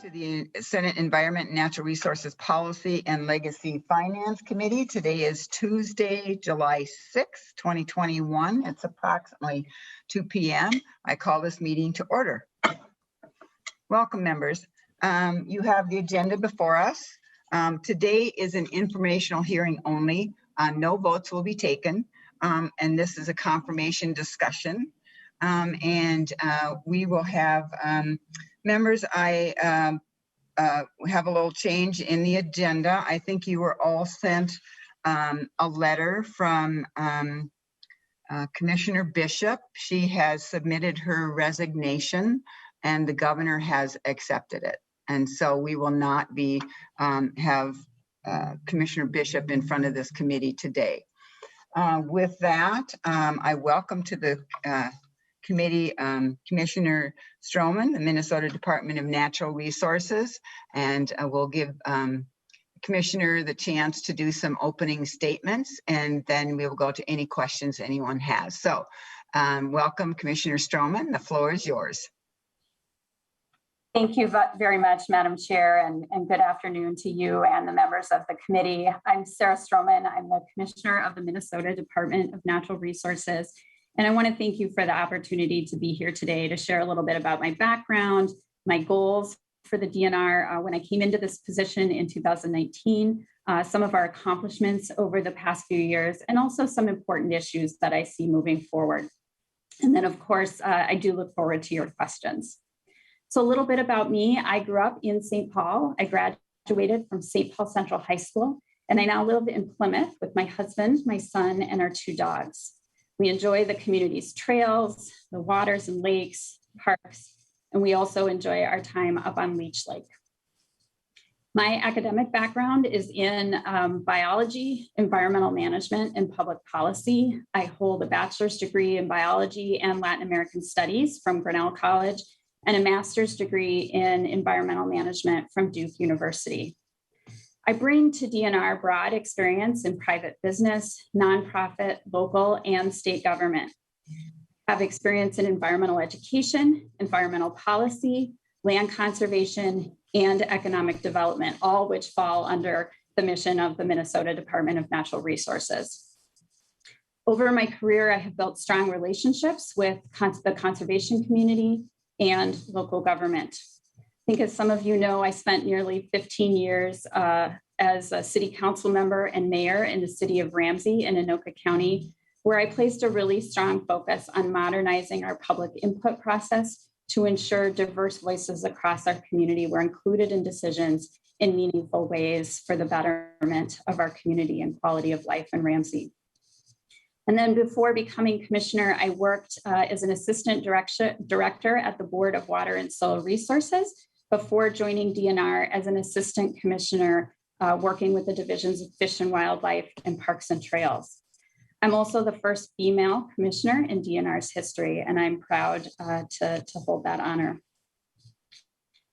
to the Senate Environment and Natural Resources Policy and Legacy Finance Committee. Today is Tuesday, July 6, 2021. It's approximately 2 p.m. I call this meeting to order. Welcome, members. You have the agenda before us. Today is an informational hearing only. No votes will be taken, and this is a confirmation discussion. We will have members. I have a little change in the agenda. I think you were all sent a letter from Commissioner Bishop. She has submitted her resignation and the governor has accepted it. And so we will not be have Commissioner Bishop in front of this committee today. With that, I welcome to the committee Commissioner Strommen, the Minnesota Department of Natural Resources, and we'll give Commissioner the chance to do some opening statements, and then we will go to any questions anyone has. So welcome, Commissioner Strommen. The floor is yours. Thank you very much, Madam Chair, and good afternoon to you and the members of the committee. I'm Sarah Strommen. I'm the Commissioner of the Minnesota Department of Natural Resources. And I want to thank you for the opportunity to be here today to share a little bit about my background, my goals for the DNR when I came into this position in 2019, some of our accomplishments over the past few years, and also some important issues that I see moving forward. And then, of course, I do look forward to your questions. So a little bit about me. I grew up in St. Paul. I graduated from St. Paul Central High School, and I now live in Plymouth with my husband, my son, and our 2 dogs. We enjoy the community's trails, the waters and lakes, parks, and we also enjoy our time up on Leech Lake. My academic background is in biology, environmental management, and public policy. I hold a bachelor's degree in biology and Latin American studies from Grinnell College and a master's degree in environmental management from Duke University. I bring to DNR broad experience in private business, nonprofit, local, and state government. I have experience in environmental education, environmental policy, land conservation, and economic development, all which fall under the mission of the Minnesota Department of Natural Resources. Over my career, I have built strong relationships with the conservation community and local government. I think, as some of you know, I spent nearly 15 years as a city council member and mayor in the city of Ramsey in Anoka County, where I placed a really strong focus on modernizing our public input process to ensure diverse voices across our community were included in decisions in meaningful ways for the betterment of our community and quality of life in Ramsey. And then before becoming commissioner, I worked as an assistant director at the Board of Water and Soil Resources before joining DNR as an assistant commissioner working with the divisions of Fish and Wildlife and Parks and Trails. I'm also the first female commissioner in DNR's history, and I'm proud to hold that honor.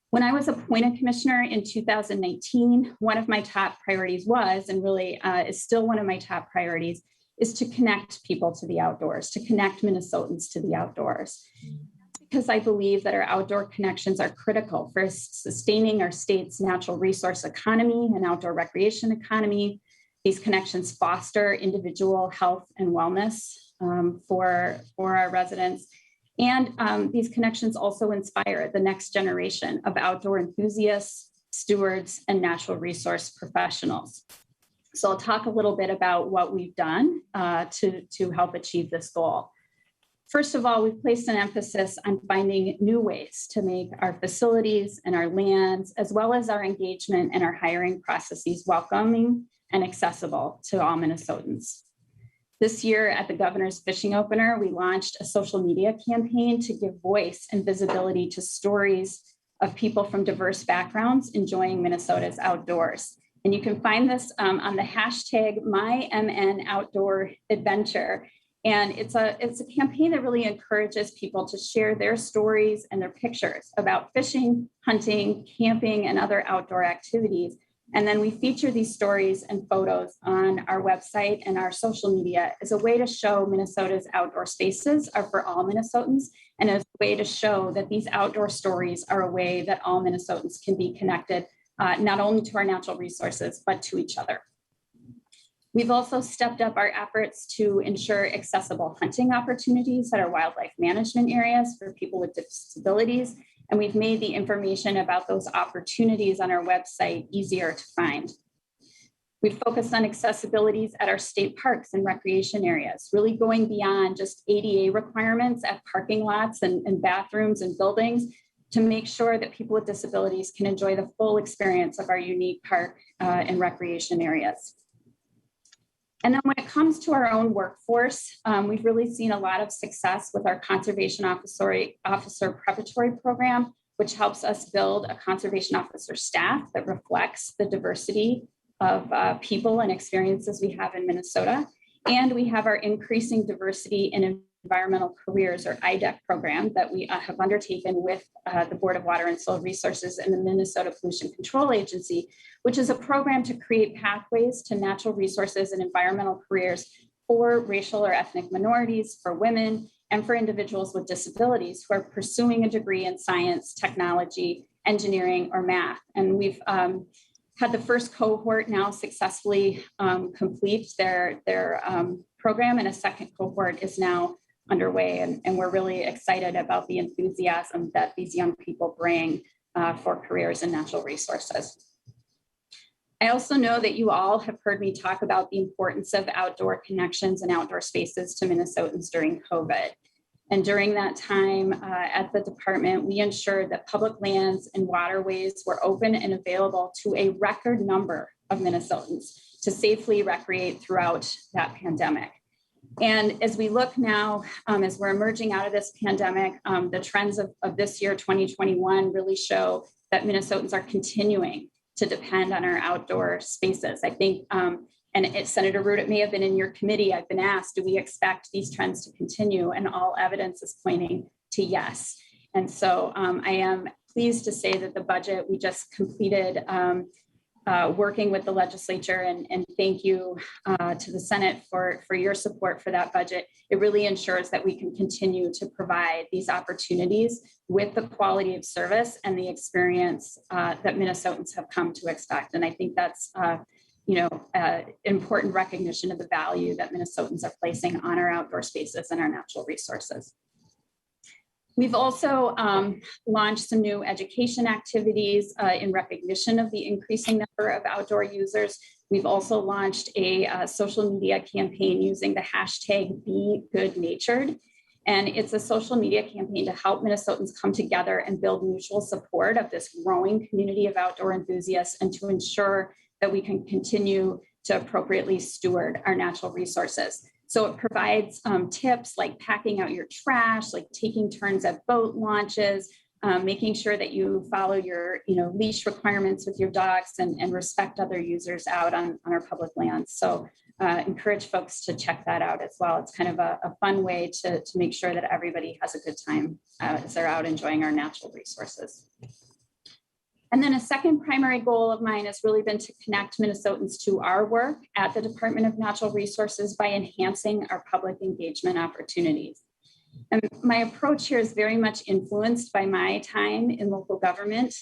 When I was appointed commissioner in 2019, one of my top priorities was, and really is still one of my top priorities, is to connect people to the outdoors, to connect Minnesotans to the outdoors. Because I believe that our outdoor connections are critical for sustaining our state's natural resource economy and outdoor recreation economy. These connections foster individual health and wellness for our residents. And these connections also inspire the next generation of outdoor enthusiasts, stewards, and natural resource professionals. So I'll talk a little bit about what we've done to help achieve this goal. First of all, we've placed an emphasis on finding new ways to make our facilities and our lands, as well as our engagement and our hiring processes, welcoming and accessible to all Minnesotans. This year at the Governor's Fishing Opener, we launched a social media campaign to give voice and visibility to stories of people from diverse backgrounds enjoying Minnesota's outdoors. And you can find this on the hashtag MyMNOutdoorAdventure. And it's a campaign that really encourages people to share their stories and their pictures about fishing, hunting, camping, and other outdoor activities And then we feature these stories and photos on our website and our social media as a way to show Minnesota's outdoor spaces are for all Minnesotans, and as a way to show that these outdoor stories are a way that all Minnesotans can be connected, not only to our natural resources, but to each other. We've also stepped up our efforts to ensure accessible hunting opportunities at our wildlife management areas for people with disabilities. And we've made the information about those opportunities on our website easier to find. We've focused on accessibilities at our state parks and recreation areas, really going beyond just ADA requirements at parking lots and bathrooms and buildings to make sure that people with disabilities can enjoy the full experience of our unique park and recreation areas. And then when it comes to our own workforce, we've really seen a lot of success with our conservation officer preparatory program, which helps us build a conservation officer staff that reflects the diversity of people and experiences we have in Minnesota. And we have our increasing diversity in environmental careers, or IDEC program, that we have undertaken with the Board of Water and Soil Resources and the Minnesota Pollution Control Agency, which is a program to create pathways to natural resources and environmental careers for racial or ethnic minorities, for women, and for individuals with disabilities who are pursuing a degree in science, technology, engineering, or math. And we've had the first cohort now successfully complete their program, and a second cohort is now underway. And we're really excited about the enthusiasm that these young people bring for careers in natural resources. I also know that you all have heard me talk about the importance of outdoor connections and outdoor spaces to Minnesotans during COVID. And during that time at the department, we ensured that public lands and waterways were open and available to a record number of Minnesotans to safely recreate throughout that pandemic. And as we look now, as we're emerging out of this pandemic, the trends of this year, 2021, really show that Minnesotans are continuing to depend on our outdoor spaces. I think, Senator Root, it may have been in your committee, I've been asked, do we expect these trends to continue? And all evidence is pointing to yes. And so I am pleased to say that the budget we just completed working with the legislature, and thank you to the Senate for your support for that budget. It really ensures that we can continue to provide these opportunities with the quality of service and the experience that Minnesotans have come to expect. And I think that's important recognition of the value that Minnesotans are placing on our outdoor spaces and our natural resources. We've also launched some new education activities in recognition of the increasing number of outdoor users. We've also launched a social media campaign using the hashtag #BeGoodNatured. And it's a social media campaign to help Minnesotans come together and build mutual support of this growing community of outdoor enthusiasts, and to ensure that we can continue to appropriately steward our natural resources. So it provides tips like packing out your trash, like taking turns at boat launches, making sure that you follow your leash requirements with your dogs, and respect other users out on our public lands. So encourage folks to check that out as well. It's kind of a fun way to make sure that everybody has a good time as they're out enjoying our natural resources. And then a second primary goal of mine has really been to connect Minnesotans to our work at the Department of Natural Resources by enhancing our public engagement opportunities. And my approach here is very much influenced by my time in local government.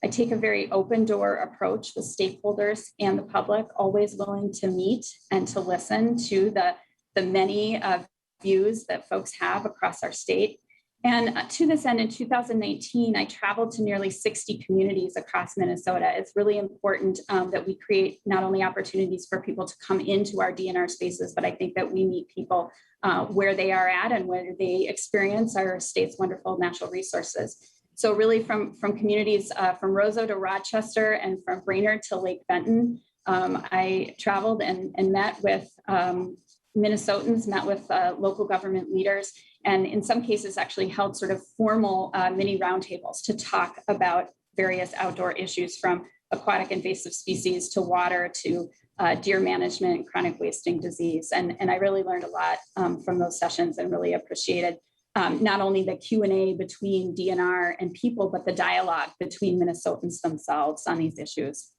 I take a very open door approach with stakeholders and the public, always willing to meet and to listen to the many views that folks have across our state. And to this end, in 2019, I traveled to nearly 60 communities across Minnesota. It's really important that we create not only opportunities for people to come into our DNR spaces, but I think that we meet people where they are at and where they experience our state's wonderful natural resources. So really from communities from Roseau to Rochester and from Brainerd to Lake Benton, I traveled and met with Minnesotans, met with local government leaders, and in some cases actually held sort of formal mini roundtables to talk about various outdoor issues, from aquatic invasive species to water to deer management and chronic wasting disease. And I really learned a lot from those sessions, and really appreciated not only the Q&A between DNR and people, but the dialogue between Minnesotans themselves on these issues.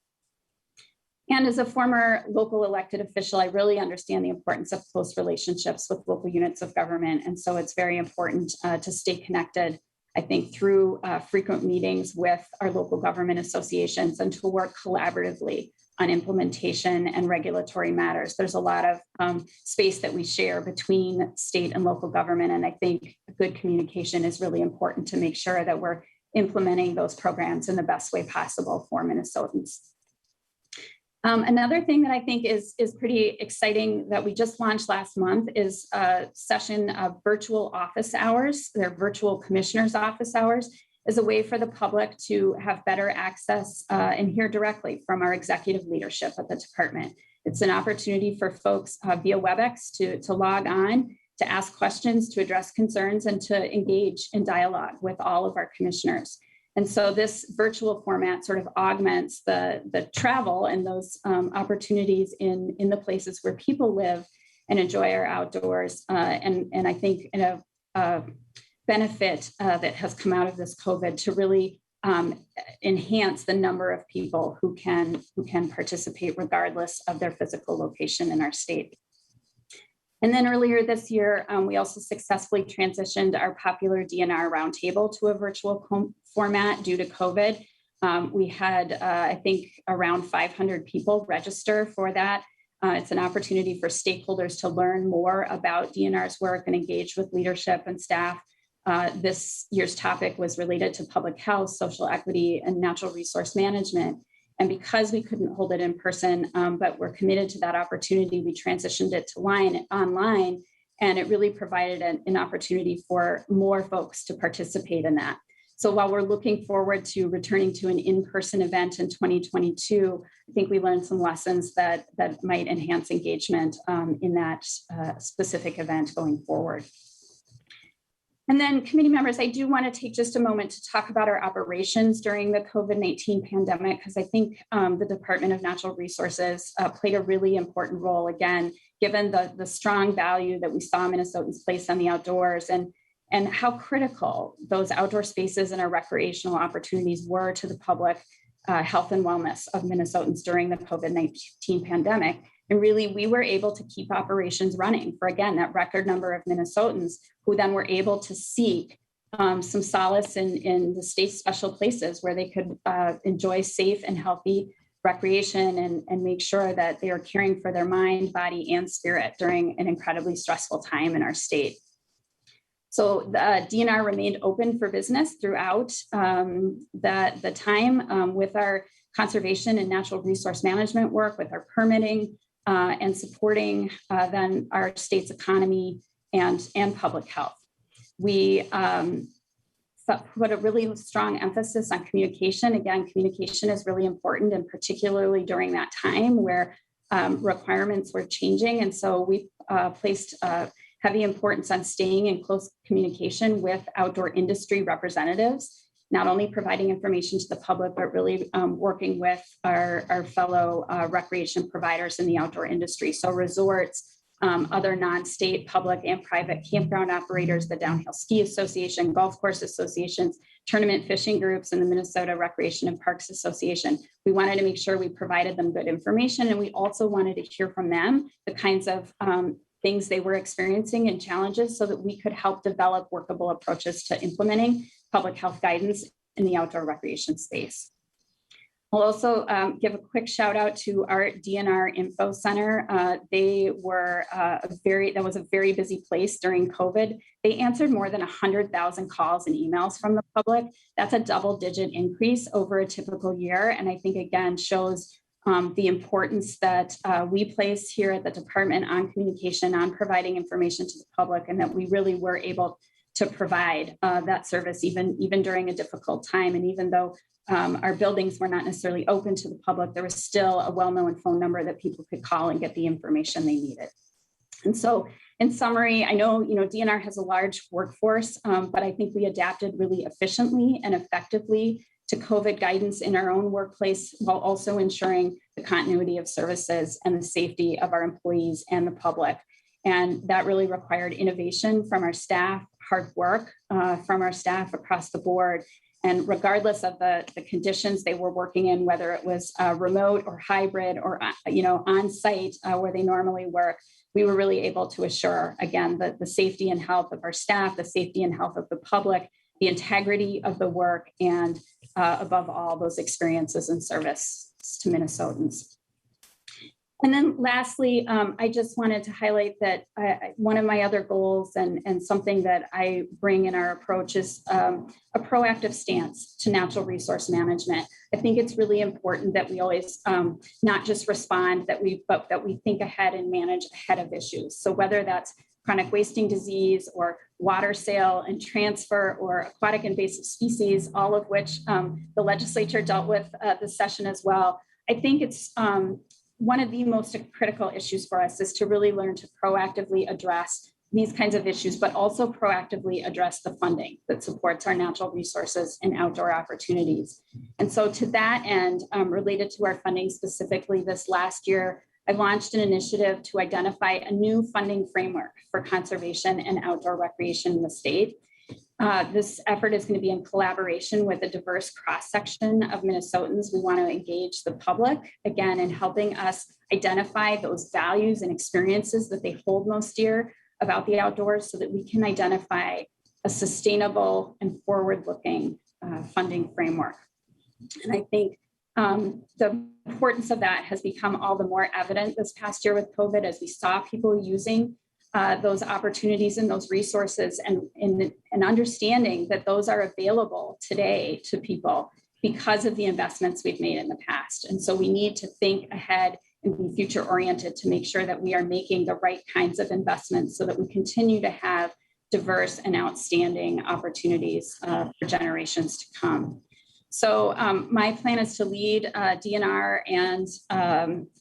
And as a former local elected official, I really understand the importance of close relationships with local units of government. And so it's very important to stay connected, I think, through frequent meetings with our local government associations and to work collaboratively on implementation and regulatory matters. There's a lot of space that we share between state and local government. And I think good communication is really important to make sure that we're implementing those programs in the best way possible for Minnesotans. Another thing that I think is pretty exciting that we just launched last month is a session of virtual office hours. They're virtual commissioners' office hours as a way for the public to have better access and hear directly from our executive leadership at the department. It's an opportunity for folks via WebEx to log on, to ask questions, to address concerns, and to engage in dialogue with all of our commissioners. And so this virtual format sort of augments the travel and those opportunities in the places where people live and enjoy our outdoors. And I think in a benefit that has come out of this COVID to really enhance the number of people who can participate regardless of their physical location in our state. And then earlier this year, we also successfully transitioned our popular DNR roundtable to a virtual format due to COVID. We had, I think, around 500 people register for that. It's an opportunity for stakeholders to learn more about DNR's work and engage with leadership and staff. This year's topic was related to public health, social equity, and natural resource management. And because we couldn't hold it in person, but we're committed to that opportunity, we transitioned it to online, and it really provided an opportunity for more folks to participate in that. So while we're looking forward to returning to an in-person event in 2022, I think we learned some lessons that might enhance engagement in that specific event going forward. And then committee members, I do want to take just a moment to talk about our operations during the COVID-19 pandemic, because I think the Department of Natural Resources played a really important role, again, given the strong value that we saw Minnesotans place on the outdoors and how critical those outdoor spaces and our recreational opportunities were to the public health and wellness of Minnesotans during the COVID-19 pandemic. And really, we were able to keep operations running for, again, that record number of Minnesotans who then were able to seek some solace in the state's special places where they could enjoy safe and healthy recreation and make sure that they are caring for their mind, body, and spirit during an incredibly stressful time in our state. So the DNR remained open for business throughout the time with our conservation and natural resource management work, with our permitting, and supporting then our state's economy and public health. We put a really strong emphasis on communication. Again, communication is really important, and particularly during that time where requirements were changing. And so we placed heavy importance on staying in close communication with outdoor industry representatives, not only providing information to the public, but really working with our fellow recreation providers in the outdoor industry. So resorts, other non-state public and private campground operators, the Downhill Ski Association, golf course associations, tournament fishing groups, and the Minnesota Recreation and Parks Association. We wanted to make sure we provided them good information, and we also wanted to hear from them the kinds of things they were experiencing and challenges so that we could help develop workable approaches to implementing public health guidance in the outdoor recreation space. I'll also give a quick shout out to our Dnr Info Center. That was a very busy place during COVID. They answered more than 100,000 calls and emails from the public. That's a double-digit increase over a typical year. And I think, again, shows the importance that we place here at the department on communication, on providing information to the public, and that we really were able to provide that service even during a difficult time. And even though our buildings were not necessarily open to the public, there was still a well-known phone number that people could call and get the information they needed. And so in summary, I know, DNR has a large workforce, but I think we adapted really efficiently and effectively to COVID guidance in our own workplace, while also ensuring the continuity of services and the safety of our employees and the public. And that really required innovation from our staff, hard work from our staff across the board, And regardless of the conditions they were working in, whether it was remote or hybrid or on site where they normally work, we were really able to assure, again, the safety and health of our staff, the safety and health of the public, the integrity of the work, and above all, those experiences and service to Minnesotans. And then lastly, I just wanted to highlight that one of my other goals and something that I bring in our approach is a proactive stance to natural resource management. I think it's really important that we always not just respond, but that we think ahead and manage ahead of issues. So whether that's chronic wasting disease or water sale and transfer or aquatic invasive species, all of which the legislature dealt with this session as well. I think it's one of the most critical issues for us is to really learn to proactively address these kinds of issues, but also proactively address the funding that supports our natural resources and outdoor opportunities. And so to that end, related to our funding specifically this last year, I launched an initiative to identify a new funding framework for conservation and outdoor recreation in the state. This effort is going to be in collaboration with a diverse cross-section of Minnesotans. We want to engage the public, again, in helping us identify those values and experiences that they hold most dear about the outdoors so that we can identify a sustainable and forward-looking funding framework. And I think the importance of that has become all the more evident this past year with COVID as we saw people using those opportunities and those resources and understanding that those are available today to people because of the investments we've made in the past. And so we need to think ahead and be future oriented to make sure that we are making the right kinds of investments so that we continue to have diverse and outstanding opportunities for generations to come. So my plan is to lead DNR and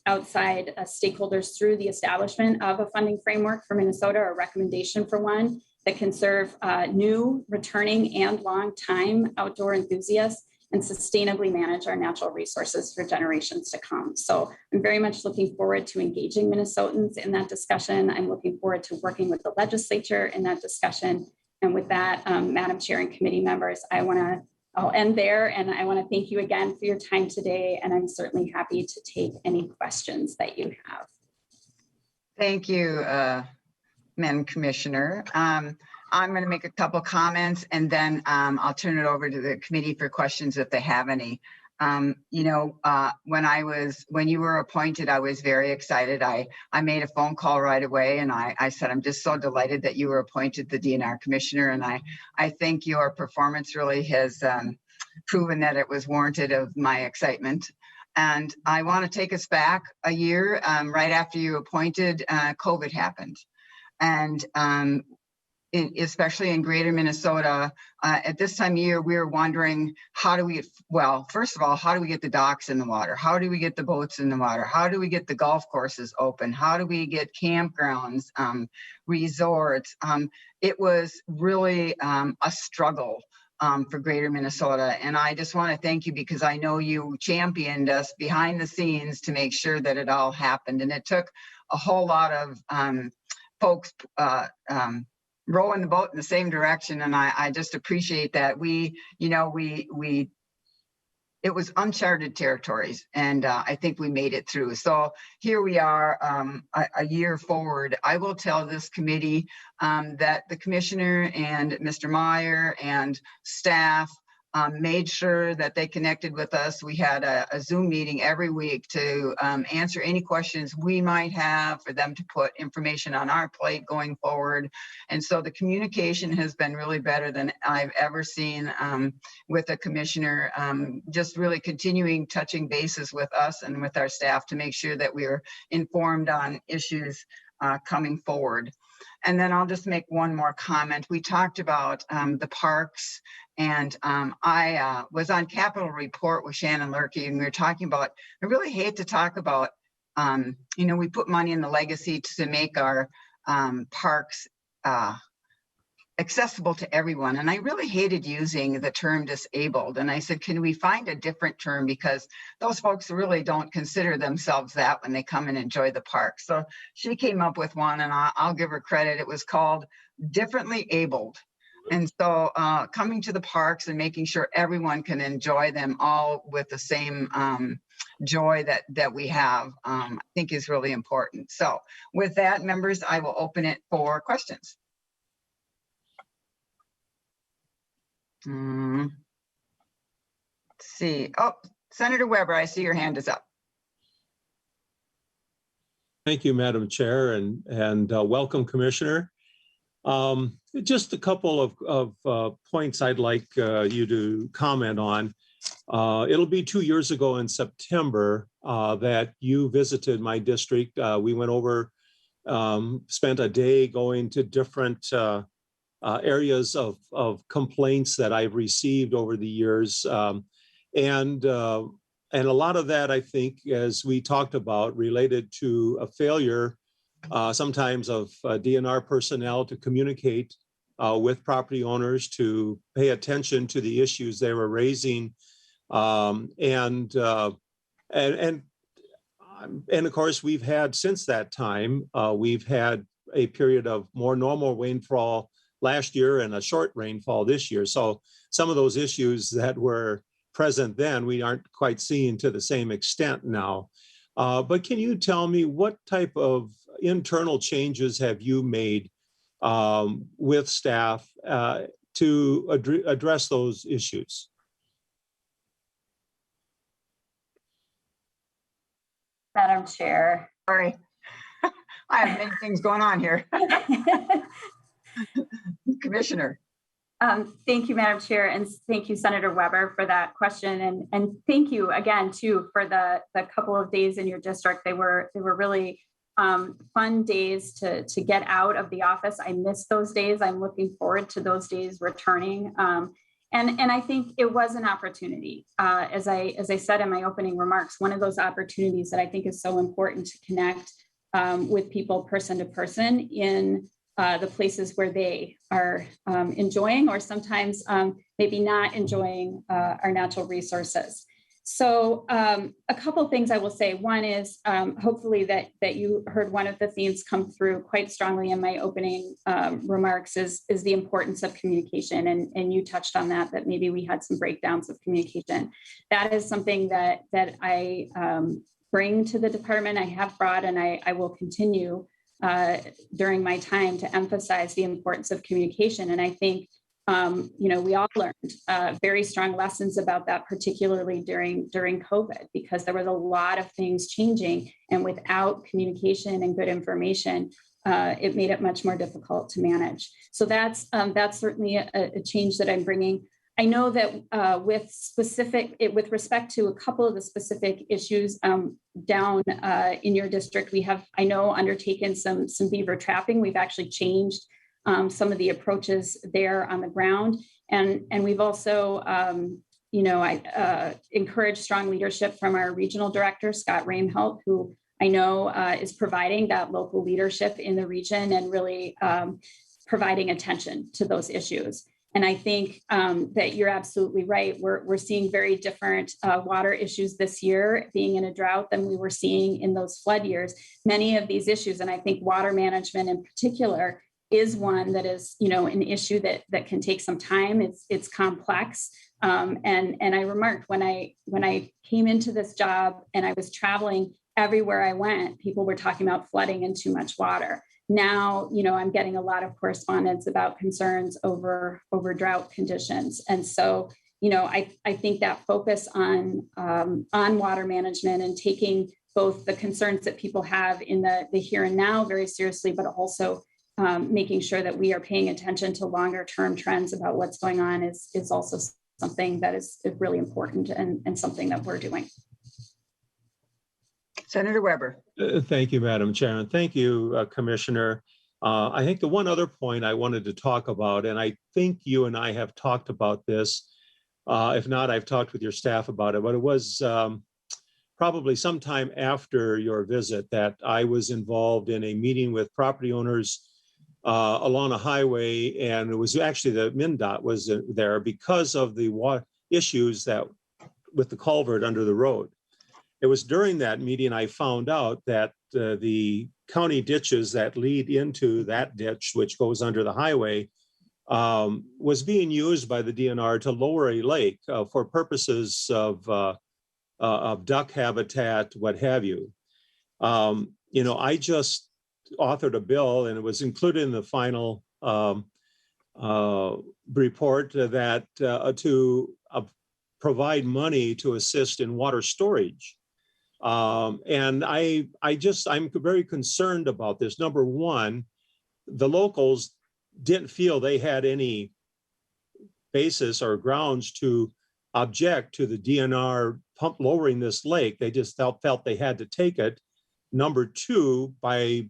outside stakeholders through the establishment of a funding framework for Minnesota, or a recommendation for one that can serve new, returning, and long-time outdoor enthusiasts and sustainably manage our natural resources for generations to come. So I'm very much looking forward to engaging Minnesotans in that discussion. I'm looking forward to working with the legislature in that discussion. And with that, Madam Chair and committee members, I'll end there, and I want to thank you again for your time today, and I'm certainly happy to take any questions that you have. Thank you, Madam Commissioner. I'm going to make a couple comments, and then I'll turn it over to the committee for questions if they have any. When you were appointed, I was very excited. I made a phone call right away, and I said, I'm just so delighted that you were appointed the DNR commissioner. And I think your performance really has proven that it was warranted of my excitement. And I want to take us back a year. Right after you appointed, COVID happened. And especially in greater Minnesota, at this time of year, we were wondering, first of all, how do we get the docks in the water? How do we get the boats in the water? How do we get the golf courses open? How do we get campgrounds, resorts? It was really a struggle for greater Minnesota. And I just want to thank you because I know you championed us behind the scenes to make sure that it all happened. And it took a whole lot of folks rowing the boat in the same direction, and I just appreciate that. It was uncharted territories, and I think we made it through. So here we are, a year forward. I will tell this committee that the commissioner and Mr. Meyer and staff made sure that they connected with us. We had a Zoom meeting every week to answer any questions we might have, for them to put information on our plate going forward. And so the communication has been really better than I've ever seen with a commissioner, just really continuing touching bases with us and with our staff to make sure that we are informed on issues coming forward. And then I'll just make one more comment. We talked about the parks, and I was on Capitol Report with Shannon Lurkey, and we were talking about, I really hate to talk about, we put money in the legacy to make our parks accessible to everyone. And I really hated using the term disabled. And I said, can we find a different term? Because those folks really don't consider themselves that when they come and enjoy the park. So she came up with one, and I'll give her credit. It was called Differently Abled. And so coming to the parks and making sure everyone can enjoy them all with the same joy that we have, I think is really important. So with that, members, I will open it for questions. Let's see. Oh, Senator Weber, I see your hand is up. Thank you, Madam Chair, and welcome, Commissioner. Just a couple of points I'd like you to comment on. It'll be 2 years ago in September that you visited my district. We went over, spent a day going to different areas of complaints that I've received over the years. And a lot of that, I think, as we talked about, related to a failure sometimes of DNR personnel to communicate with property owners, to pay attention to the issues they were raising. And of course, we've had, since that time, we've had a period of more normal rainfall last year and a short rainfall this year. So some of those issues that were present then, we aren't quite seeing to the same extent now. But can you tell me what type of internal changes have you made with staff to address those issues? Madam Chair. Sorry, I have many things going on here. Commissioner. Thank you, Madam Chair, and thank you, Senator Weber, for that question. And thank you again, too, for the couple of days in your district. They were really fun days to get out of the office. I miss those days. I'm looking forward to those days returning. And I think it was an opportunity. As I said in my opening remarks, one of those opportunities that I think is so important to connect with people person to person in the places where they are enjoying, or sometimes maybe not enjoying our natural resources. So a couple of things I will say. One is hopefully that you heard one of the themes come through quite strongly in my opening remarks is the importance of communication. And you touched on that maybe we had some breakdowns of communication. That is something that I bring to the department. I have brought, and I will continue during my time to emphasize the importance of communication. And I think, we all learned very strong lessons about that, particularly during COVID, because there was a lot of things changing, and without communication and good information, it made it much more difficult to manage. So that's certainly a change that I'm bringing. I know that with respect to a couple of the specific issues down in your district, we have, I know, undertaken some beaver trapping. We've actually changed some of the approaches there on the ground, and we've also, I encourage strong leadership from our regional director, Scott Ramehelt, who I know is providing that local leadership in the region and really providing attention to those issues. And I think that you're absolutely right. We're seeing very different water issues this year, being in a drought, than we were seeing in those flood years. Many of these issues, and I think water management in particular, is one that is, an issue that can take some time. It's complex. And I remarked when I came into this job and I was traveling, everywhere I went, people were talking about flooding and too much water. Now, I'm getting a lot of correspondence about concerns over drought conditions. And so, I think that focus on water management and taking both the concerns that people have in the here and now very seriously, but also making sure that we are paying attention to longer term trends about what's going on is also something that is really important and something that we're doing. Senator Weber. Thank you, Madam Chair, and thank you, Commissioner. I think the one other point I wanted to talk about, and I think you and I have talked about this, if not, I've talked with your staff about it, but it was probably sometime after your visit that I was involved in a meeting with property owners along a highway, and it was actually the MnDOT was there because of the issues that with the culvert under the road. It was during that meeting I found out that the county ditches that lead into that ditch, which goes under the highway, was being used by the DNR to lower a lake for purposes of duck habitat, what have you. I just authored a bill, and it was included in the final report that to provide money to assist in water storage. And I'm very concerned about this. Number one, the locals didn't feel they had any basis or grounds to object to the DNR pump lowering this lake. They just felt they had to take it. Number two, by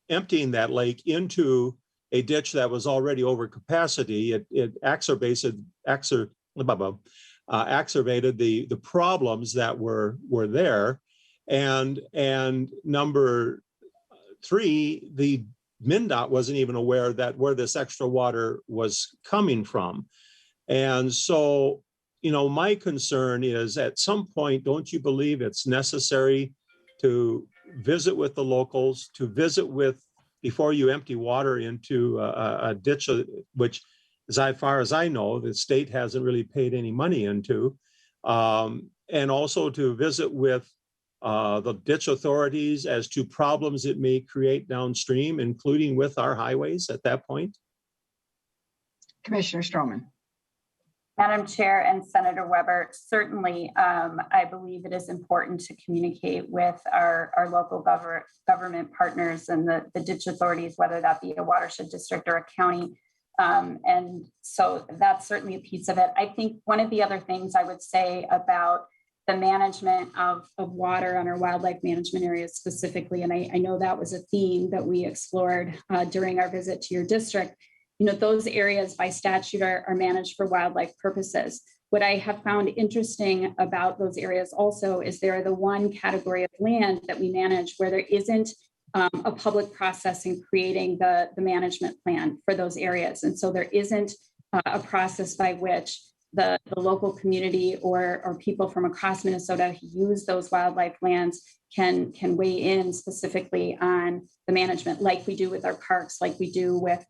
emptying that lake into a ditch that was already over capacity, it exacerbated the problems that were there. And number three, the MnDOT wasn't even aware that where this extra water was coming from. And so, my concern is, at some point, don't you believe it's necessary to visit with the locals, to visit with, before you empty water into a ditch, which, as far as I know, the state hasn't really paid any money into, and also to visit with the ditch authorities as to problems it may create downstream, including with our highways at that point? Commissioner Strommen. Madam Chair and Senator Weber, certainly I believe it is important to communicate with our local government partners and the ditch authorities, whether that be a watershed district or a county. And so that's certainly a piece of it. I think one of the other things I would say about the management of water on our wildlife management areas specifically, and I know that was a theme that we explored during our visit to your district. Those areas by statute are managed for wildlife purposes. What I have found interesting about those areas also is they're the one category of land that we manage where there isn't a public process in creating the management plan for those areas. And so there isn't a process by which the local community or people from across Minnesota who use those wildlife lands can weigh in specifically on the management, like we do with our parks, like we do with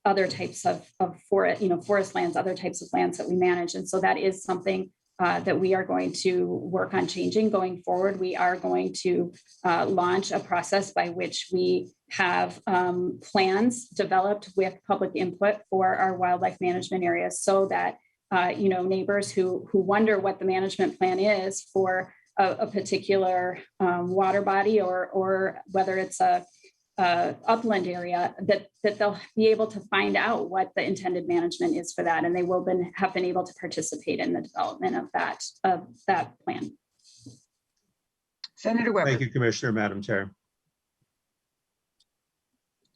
other types of forest lands, other types of lands that we manage. And so that is something that we are going to work on changing going forward. We are going to launch a process by which we have plans developed with public input for our wildlife management areas, so that neighbors who wonder what the management plan is for a particular water body or whether it's a upland area, that they'll be able to find out what the intended management is for that, and they will have been able to participate in the development of that plan. Senator Weber. Thank you, Commissioner, Madam Chair.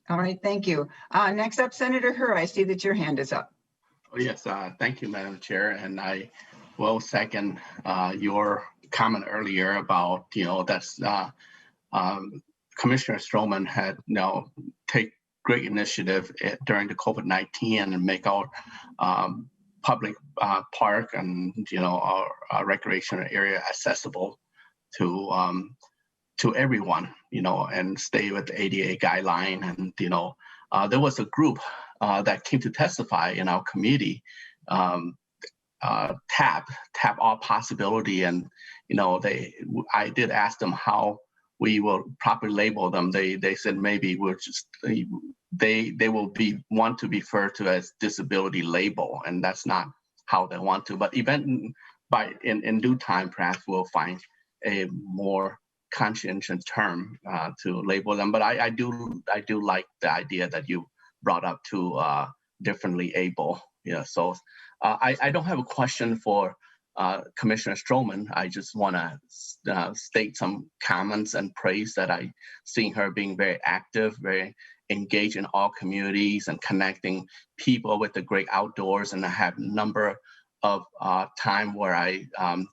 All right, thank you. Next up, Senator Hur, I see that your hand is up. Oh, yes, thank you, Madam Chair, and I will second your comment earlier about that's Commissioner Strommen had take great initiative during the COVID-19 and make our public park and our recreational area accessible to everyone, and stay with the ADA guideline. And there was a group that came to testify in our committee, tap all possibility, and I did ask them how we will properly label them. They said maybe we'll just they will want to be referred to as disability label, and that's not how they want to. But in due time, perhaps we'll find a more conscientious term to label them. But I do like the idea that you brought up to differently able. So I don't have a question for Commissioner Strommen. I just want to state some comments and praise that I seen her being very active, very engaged in all communities and connecting people with the great outdoors. And I have a number of time where I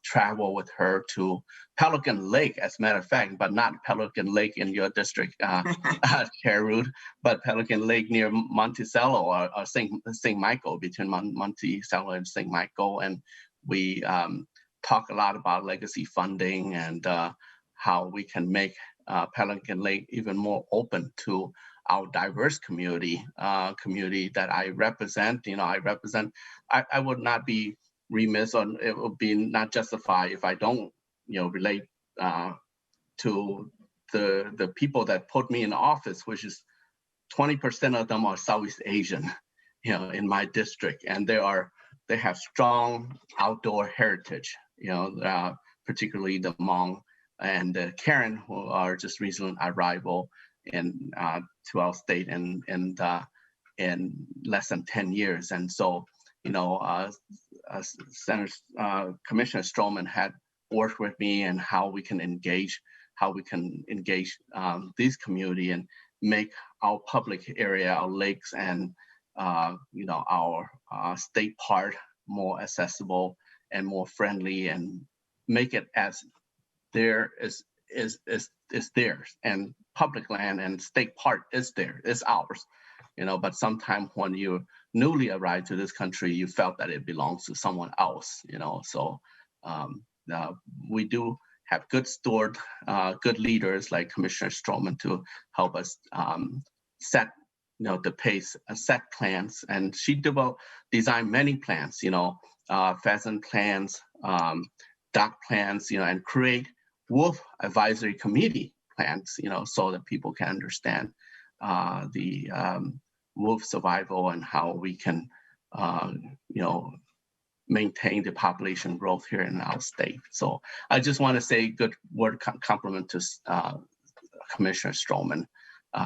travel with her to Pelican Lake, as a matter of fact, but not Pelican Lake in your district, Chair Root, but Pelican Lake near Monticello or St. Michael, between Monticello and St. Michael. And we talk a lot about legacy funding and how we can make Pelican Lake even more open to our diverse community that I represent. I would not be remiss, or it would be not justified if I don't, relate to the people that put me in office, which is 20% of them are Southeast Asian, in my district, and they have strong outdoor heritage, particularly the Hmong and the Karen, who are just recent arrival to our state in less than 10 years. And so, Commissioner Strommen had worked with me and how we can engage this community and make our public area, our lakes, and our state park more accessible and more friendly, and make it as there is theirs, and public land and state park is there, it's ours. But sometimes when you newly arrived to this country, you felt that it belongs to someone else. So we do have good leaders like Commissioner Strommen to help us set the pace, set plans, and she designed many plans, pheasant plans, duck plans, and create wolf advisory committee plans, so that people can understand the wolf survival and how we can, maintain the population growth here in our state. So I just want to say good word compliment to Commissioner Strommen,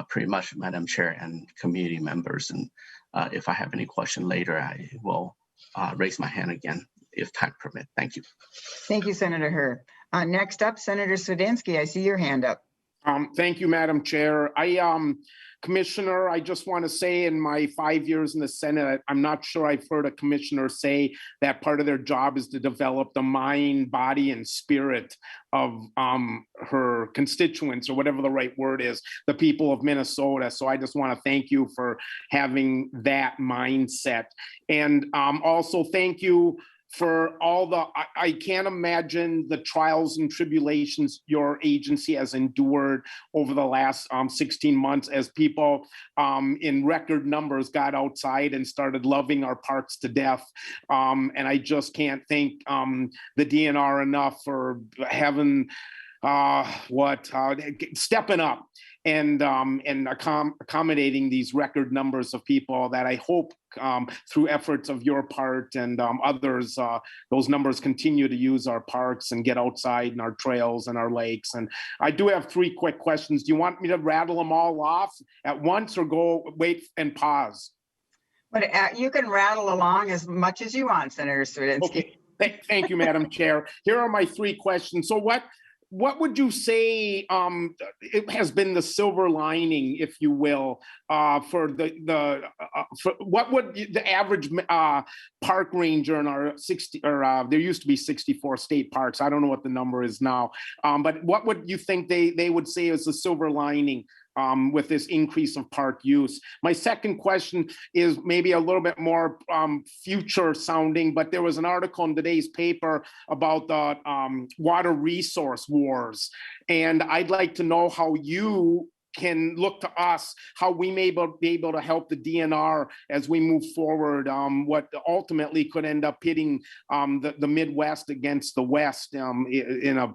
pretty much, Madam Chair, and community members. And if I have any question later, I will raise my hand again if time permits. Thank you. Thank you, Senator Herr. Next up, Senator Swedzinski, I see your hand up. Thank you, Madam Chair. Commissioner, I just want to say in my 5 years in the Senate, I'm not sure I've heard a commissioner say that part of their job is to develop the mind, body, and spirit of her constituents, or whatever the right word is, the people of Minnesota. So I just want to thank you for having that mindset. And also thank you for all I can't imagine the trials and tribulations your agency has endured over the last 16 months as people in record numbers got outside and started loving our parks to death. And I just can't thank the DNR enough for having stepping up and accommodating these record numbers of people that I hope through efforts of your part and others, those numbers continue to use our parks and get outside and our trails and our lakes. And I do have 3 quick questions. Do you want me to rattle them all off at once, or wait and pause? But you can rattle along as much as you want, Senator Swedzinski. Okay. Thank you, Madam Chair. Here are my 3 questions. So what would you say it has been the silver lining, if you will, for what would the average park ranger in our 60, or there used to be 64 state parks. I don't know what the number is now, but what would you think they would say is the silver lining with this increase of park use? My second question is maybe a little bit more future sounding, but there was an article in today's paper about the water resource wars. And I'd like to know how you can look to us, how we may be able to help the DNR as we move forward, what ultimately could end up pitting the Midwest against the West in a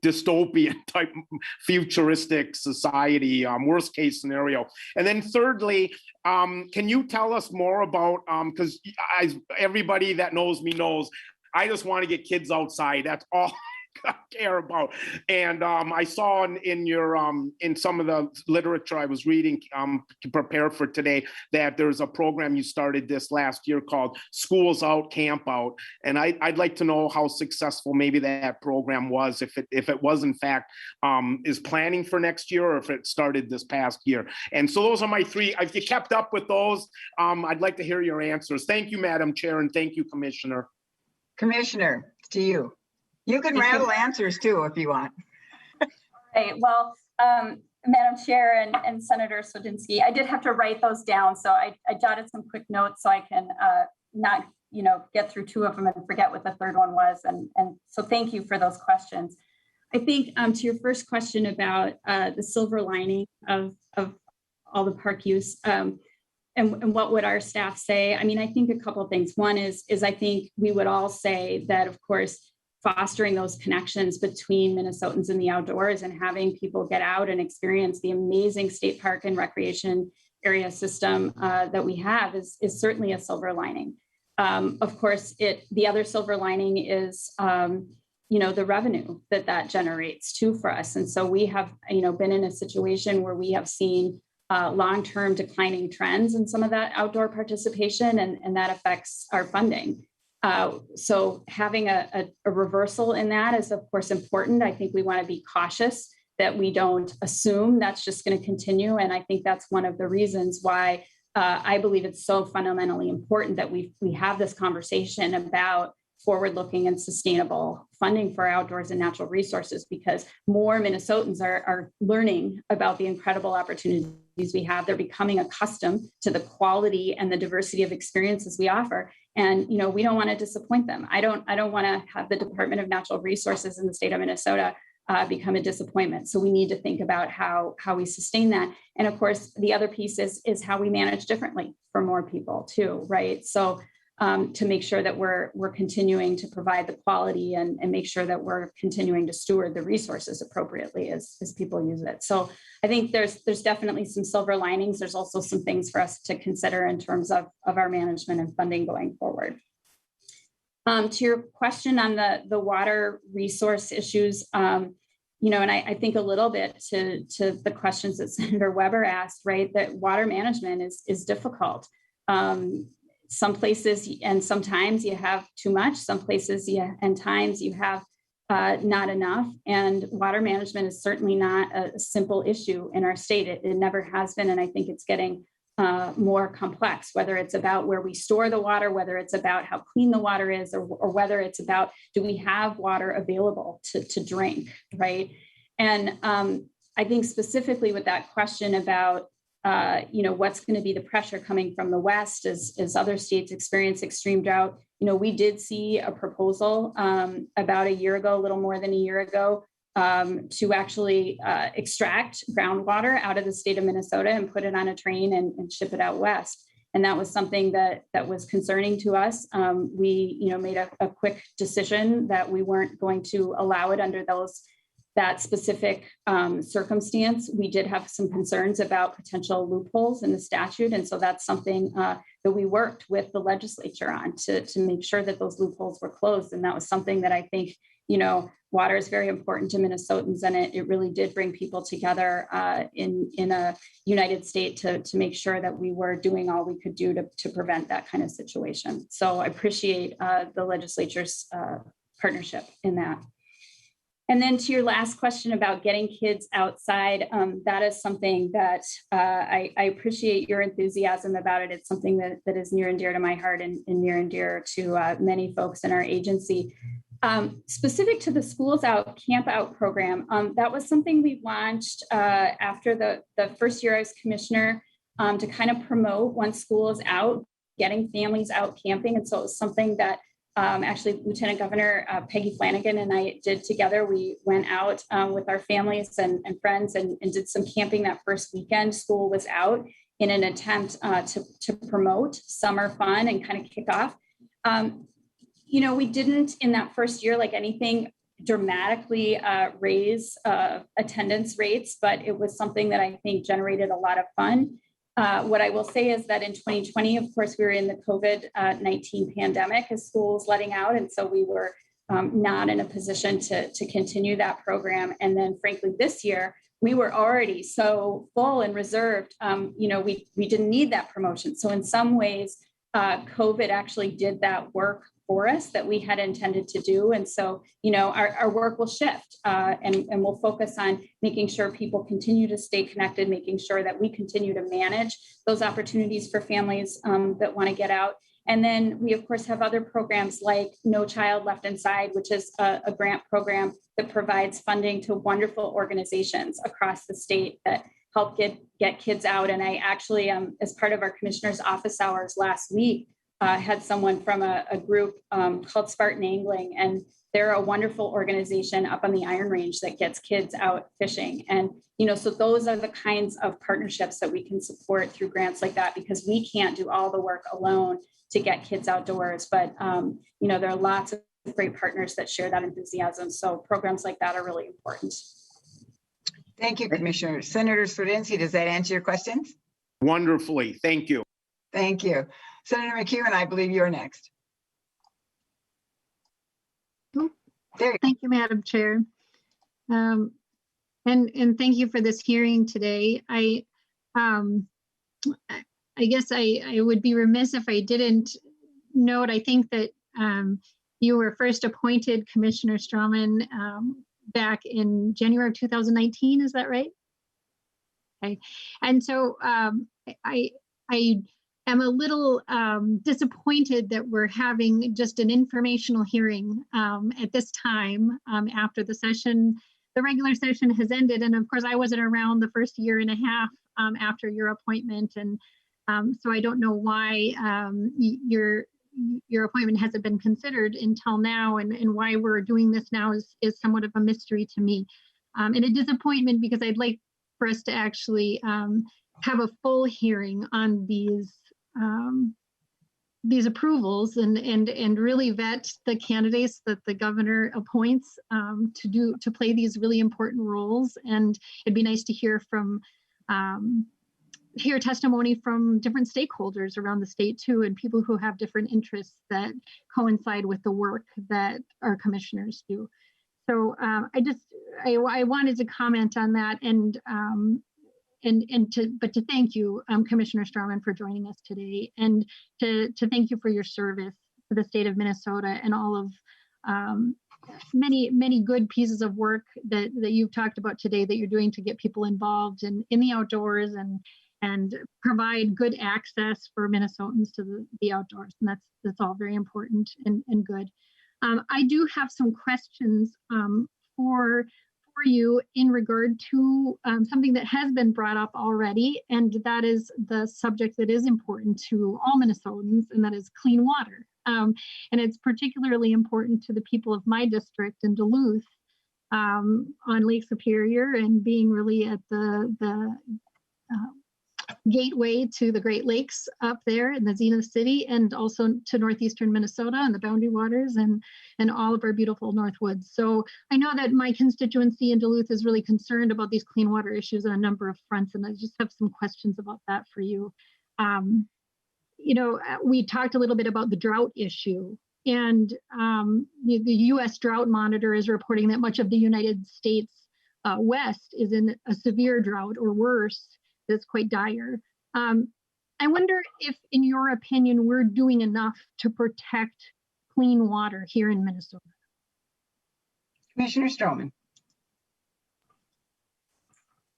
dystopian type futuristic society, worst case scenario. And then thirdly, can you tell us more about, because everybody that knows me knows, I just want to get kids outside. That's all I care about. And I saw in your in some of the literature I was reading to prepare for today that there's a program you started this last year called Schools Out, Camp Out. And I'd like to know how successful maybe that program was, if it was in fact is planning for next year, or if it started this past year. And so those are my 3. If you kept up with those, I'd like to hear your answers. Thank you, Madam Chair, and thank you, Commissioner. Commissioner, to you. You can rattle answers too if you want. Right. Well, Madam Chair and Senator Swedzinski, I did have to write those down, so I jotted some quick notes so I can not get through 2 of them and forget what the third one was. And so thank you for those questions. I think to your first question about the silver lining of all the park use and what would our staff say? I mean, I think a couple of things. One is I think we would all say that, of course, fostering those connections between Minnesotans and the outdoors and having people get out and experience the amazing state park and recreation area system that we have is certainly a silver lining. Of course, the other silver lining is the revenue that generates too for us. And so we have been in a situation where we have seen long-term declining trends in some of that outdoor participation, and that affects our funding. So having a reversal in that is, of course, important. I think we want to be cautious that we don't assume that's just going to continue. And I think that's one of the reasons why I believe it's so fundamentally important that we have this conversation about forward-looking and sustainable funding for outdoors and natural resources, because more Minnesotans are learning about the incredible opportunities we have. They're becoming accustomed to the quality and the diversity of experiences we offer. And we don't want to disappoint them. I don't want to have the Department of Natural Resources in the state of Minnesota become a disappointment. So we need to think about how we sustain that. And of course, the other piece is how we manage differently for more people too, right? So to make sure that we're continuing to provide the quality and make sure that we're continuing to steward the resources appropriately as people use it. So I think there's definitely some silver linings. There's also some things for us to consider in terms of our management and funding going forward. To your question on the water resource issues, and I think a little bit to the questions that Senator Weber asked, right, that water management is difficult. Some places and sometimes you have too much, some places and times you have not enough. And water management is certainly not a simple issue in our state. It never has been. And I think it's getting more complex, whether it's about where we store the water, whether it's about how clean the water is, or whether it's about, do we have water available to drink, right? And I think specifically with that question about what's going to be the pressure coming from the West as other states experience extreme drought. We did see a proposal about a year ago, a little more than a year ago, to actually extract groundwater out of the state of Minnesota and put it on a train and ship it out west. And that was something that was concerning to us. We made a quick decision that we weren't going to allow it under that specific circumstance. We did have some concerns about potential loopholes in the statute. And so that's something that we worked with the legislature on to make sure that those loopholes were closed. And that was something that I think, water is very important to Minnesotans, and it really did bring people together in a united state to make sure that we were doing all we could do to prevent that kind of situation. So I appreciate the legislature's partnership in that. And then to your last question about getting kids outside, that is something that I appreciate your enthusiasm about it. It's something that is near and dear to my heart and near and dear to many folks in our agency. Specific to the Schools Out, Camp Out program, that was something we launched after the first year I was commissioner to kind of promote once school is out, getting families out camping. And so it was something that actually, Lieutenant Governor Peggy Flanagan and I did together. We went out with our families and friends and did some camping that first weekend school was out in an attempt to promote summer fun and kind of kick off. We didn't in that first year, like anything, dramatically raise attendance rates, but it was something that I think generated a lot of fun. What I will say is that in 2020, of course, we were in the COVID-19 pandemic as schools letting out. And so we were not in a position to continue that program. And then frankly, this year, we were already so full and reserved, we didn't need that promotion. So in some ways, COVID actually did that work for us that we had intended to do. And so, our work will shift and we'll focus on making sure people continue to stay connected, making sure that we continue to manage those opportunities for families that want to get out. And then we, of course, have other programs like No Child Left Inside, which is a grant program that provides funding to wonderful organizations across the state that help get kids out. And I actually, as part of our commissioner's office hours last week, had someone from a group called Spartan Angling, and they're a wonderful organization up on the Iron Range that gets kids out fishing. And, so those are the kinds of partnerships that we can support through grants like that, because we can't do all the work alone to get kids outdoors. But, there are lots of great partners that share that enthusiasm. So programs like that are really important. Thank you, Commissioner. Senator Swedzinski, does that answer your questions? Wonderfully. Thank you. Thank you. Senator McEwen, I believe you're next. Thank you, Madam Chair. And thank you for this hearing today. I guess I would be remiss if I didn't note, I think that you were first appointed, Commissioner Strommen, back in January of 2019, is that right? Okay. And so I am a little disappointed that we're having just an informational hearing at this time after the regular session has ended. And of course, I wasn't around the first year and a half after your appointment. And so I don't know why your appointment hasn't been considered until now, and why we're doing this now is somewhat of a mystery to me. And a disappointment, because I'd like for us to actually have a full hearing on these approvals and really vet the candidates that the governor appoints to play these really important roles. And it'd be nice to hear testimony from different stakeholders around the state too, and people who have different interests that coincide with the work that our commissioners do. So I wanted to comment on that but to thank you, Commissioner Strommen, for joining us today, and to thank you for your service to the state of Minnesota and all of many good pieces of work that you've talked about today that you're doing to get people involved in the outdoors and provide good access for Minnesotans to the outdoors. And that's all very important and good. I do have some questions for you in regard to something that has been brought up already, and that is the subject that is important to all Minnesotans, and that is clean water. And it's particularly important to the people of my district in Duluth on Lake Superior, and being really at the gateway to the Great Lakes up there in the Zenith City, and also to northeastern Minnesota and the Boundary Waters and all of our beautiful Northwoods. So I know that my constituency in Duluth is really concerned about these clean water issues on a number of fronts, and I just have some questions about that for you. We talked a little bit about the drought issue, and the U.S. Drought Monitor is reporting that much of the United States West is in a severe drought or worse. That's quite dire. I wonder if, in your opinion, we're doing enough to protect clean water here in Minnesota. Commissioner Strommen.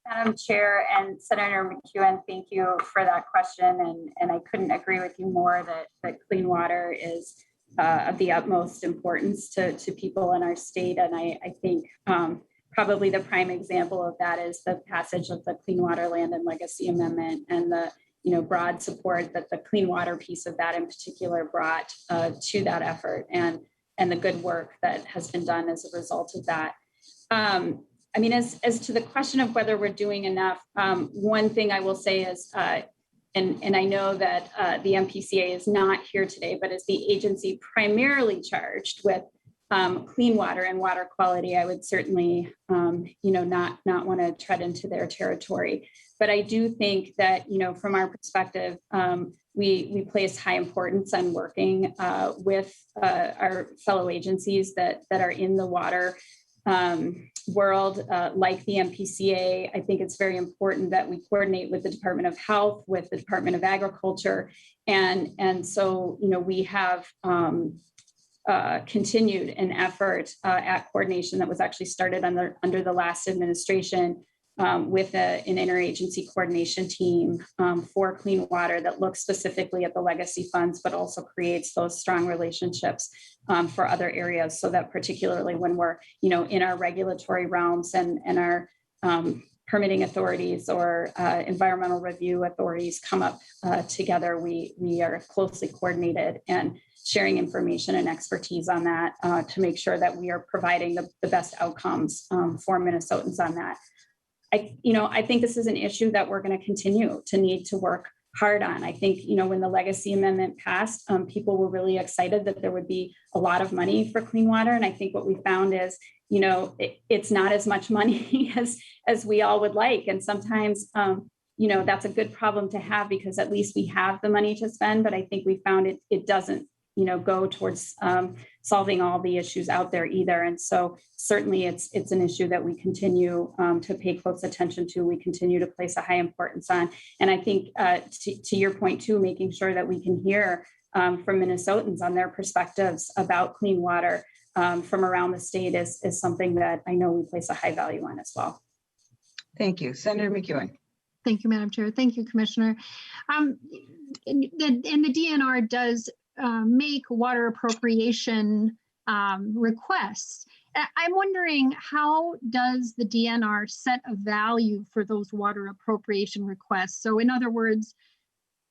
Madam Chair and Senator McEwen, thank you for that question. And I couldn't agree with you more that clean water is of the utmost importance to people in our state. And I think probably the prime example of that is the passage of the Clean Water Land and Legacy Amendment, and the broad support that the clean water piece of that in particular brought to that effort, and the good work that has been done as a result of that. As to the question of whether we're doing enough, one thing I will say is, and I know that the MPCA is not here today, but as the agency primarily charged with clean water and water quality, I would certainly, not want to tread into their territory. But I do think that, from our perspective, we place high importance on working with our fellow agencies that are in the water world, like the MPCA. I think it's very important that we coordinate with the Department of Health, with the Department of Agriculture, and so we have continued an effort at coordination that was actually started under the last administration with an interagency coordination team for clean water that looks specifically at the legacy funds, but also creates those strong relationships for other areas, so that particularly when we're in our regulatory realms and our permitting authorities or environmental review authorities come up together, we are closely coordinated and sharing information and expertise on that to make sure that we are providing the best outcomes for Minnesotans on that. I think this is an issue that we're going to continue to need to work hard on. I think, when the legacy amendment passed, people were really excited that there would be a lot of money for clean water. And I think what we found is, it's not as much money as we all would like. And sometimes, that's a good problem to have because at least we have the money to spend. But I think we found it doesn't, go towards solving all the issues out there either. And so certainly it's an issue that we continue to pay close attention to. We continue to place a high importance on. And I think to your point too, making sure that we can hear from Minnesotans on their perspectives about clean water from around the state is something that I know we place a high value on as well. Thank you. Senator McEwen. Thank you, Madam Chair. Thank you, Commissioner. And the DNR does make water appropriation requests. I'm wondering, how does the DNR set a value for those water appropriation requests? So in other words,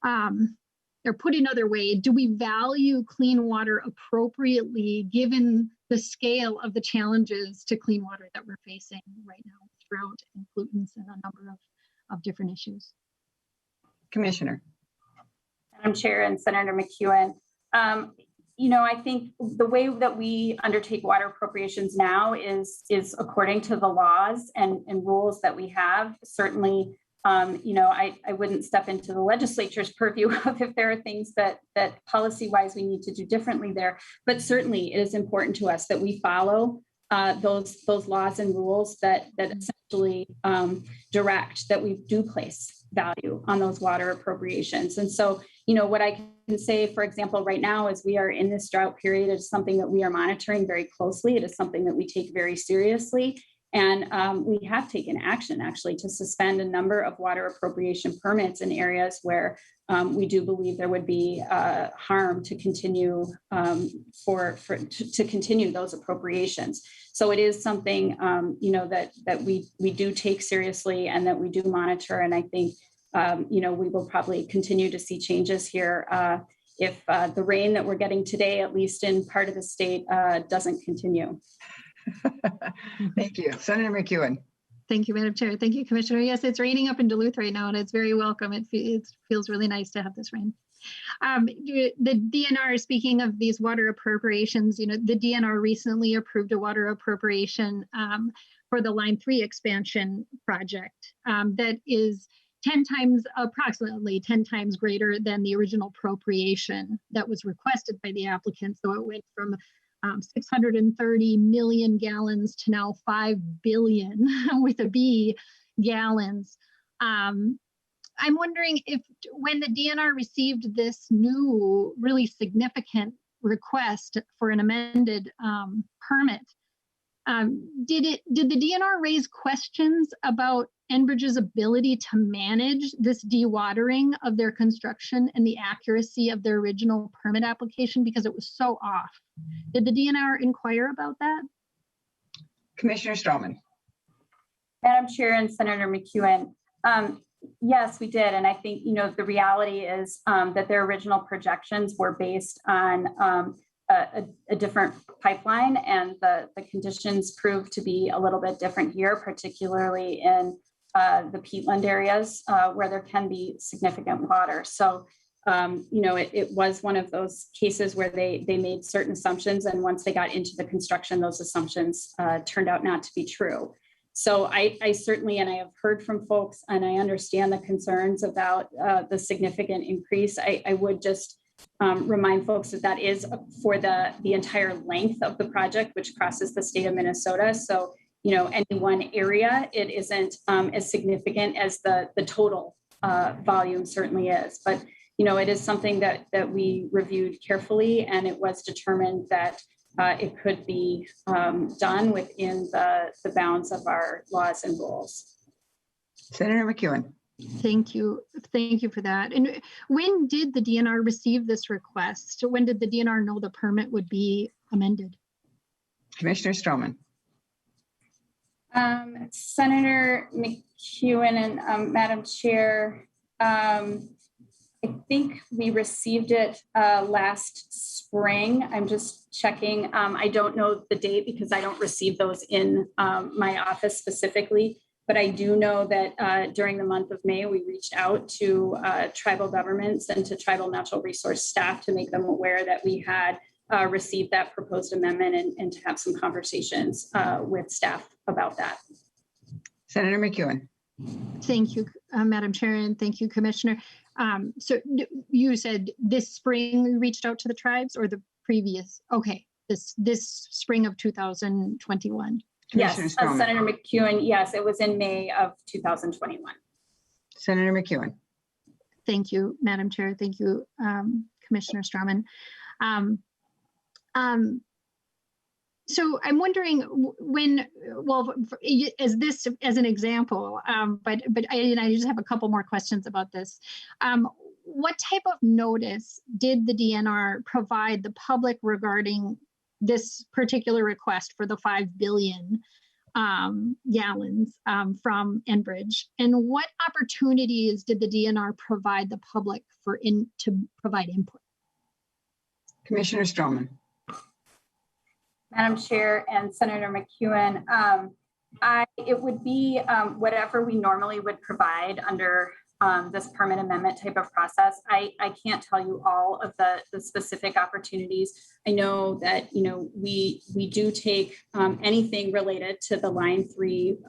or put another way, do we value clean water appropriately given the scale of the challenges to clean water that we're facing right now, drought and pollutants and a number of different issues? Commissioner. Madam Chair and Senator McEwen, I think the way that we undertake water appropriations now is according to the laws and rules that we have. Certainly, I wouldn't step into the legislature's purview of if there are things that policy-wise we need to do differently there. But certainly, it is important to us that we follow those laws and rules that essentially direct that we do place value on those water appropriations. And so, what I can say, for example, right now, as we are in this drought period, is something that we are monitoring very closely. It is something that we take very seriously. And we have taken action actually to suspend a number of water appropriation permits in areas where we do believe there would be harm to continue to continue those appropriations. So it is something that we do take seriously and that we do monitor. And I think we will probably continue to see changes here if the rain that we're getting today, at least in part of the state, doesn't continue. Thank you. Senator McEwen. Thank you, Madam Chair. Thank you, Commissioner. Yes, it's raining up in Duluth right now, and it's very welcome. It feels really nice to have this rain. The DNR, speaking of these water appropriations, the DNR recently approved a water appropriation for the Line 3 expansion project that is approximately 10 times greater than the original appropriation that was requested by the applicant. So it went from 630 million gallons to now 5 billion with a B gallons. I'm wondering if when the DNR received this new really significant request for an amended permit, did the DNR raise questions about Enbridge's ability to manage this dewatering of their construction and the accuracy of their original permit application because it was so off? Did the DNR inquire about that? Commissioner Strommen. Madam Chair and Senator McEwen, yes, we did. And I think, the reality is that their original projections were based on a different pipeline, and the conditions proved to be a little bit different here, particularly in the peatland areas where there can be significant water. So, it was one of those cases where they made certain assumptions, and once they got into the construction, those assumptions turned out not to be true. So I certainly, and I have heard from folks, and I understand the concerns about the significant increase. I would just remind folks that is for the entire length of the project, which crosses the state of Minnesota. So, any one area, it isn't as significant as the total volume certainly is. But, it is something that we reviewed carefully, and it was determined that it could be done within the bounds of our laws and rules. Senator McEwen. Thank you. Thank you for that. And when did the DNR receive this request? When did the DNR know the permit would be amended? Commissioner Strommen. Senator McEwen and Madam Chair, I think we received it last spring. I'm just checking. I don't know the date because I don't receive those in my office specifically, but I do know that during the month of May, we reached out to tribal governments and to tribal natural resource staff to make them aware that we had received that proposed amendment and to have some conversations with staff about that. Senator McEwen. Thank you, Madam Chair, and thank you, Commissioner. So you said this spring we reached out to the tribes, or the previous? Okay, this spring of 2021. Yes, Strommen. Senator McEwen, yes, it was in May of 2021. Senator McEwen. Thank you, Madam Chair. Thank you, Commissioner Strommen. So I'm wondering when, well, as an example, but I just have a couple more questions about this. What type of notice did the DNR provide the public regarding this particular request for the 5 billion gallons from Enbridge? And what opportunities did the DNR provide the public to provide input? Commissioner Strommen. Madam Chair and Senator McEwen, it would be whatever we normally would provide under this permit amendment type of process. I can't tell you all of the specific opportunities. I know that we do take anything related to the Line 3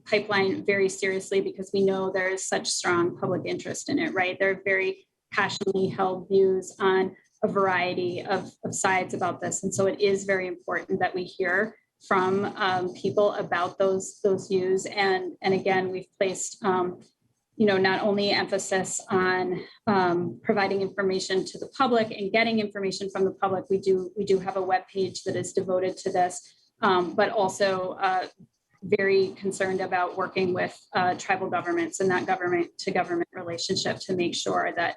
pipeline very seriously because we know there is such strong public interest in it, right? There are very passionately held views on a variety of sides about this. And so it is very important that we hear from people about those views. And again, we've placed, not only emphasis on providing information to the public and getting information from the public. We do have a webpage that is devoted to this, but also very concerned about working with tribal governments and that government to government relationship to make sure that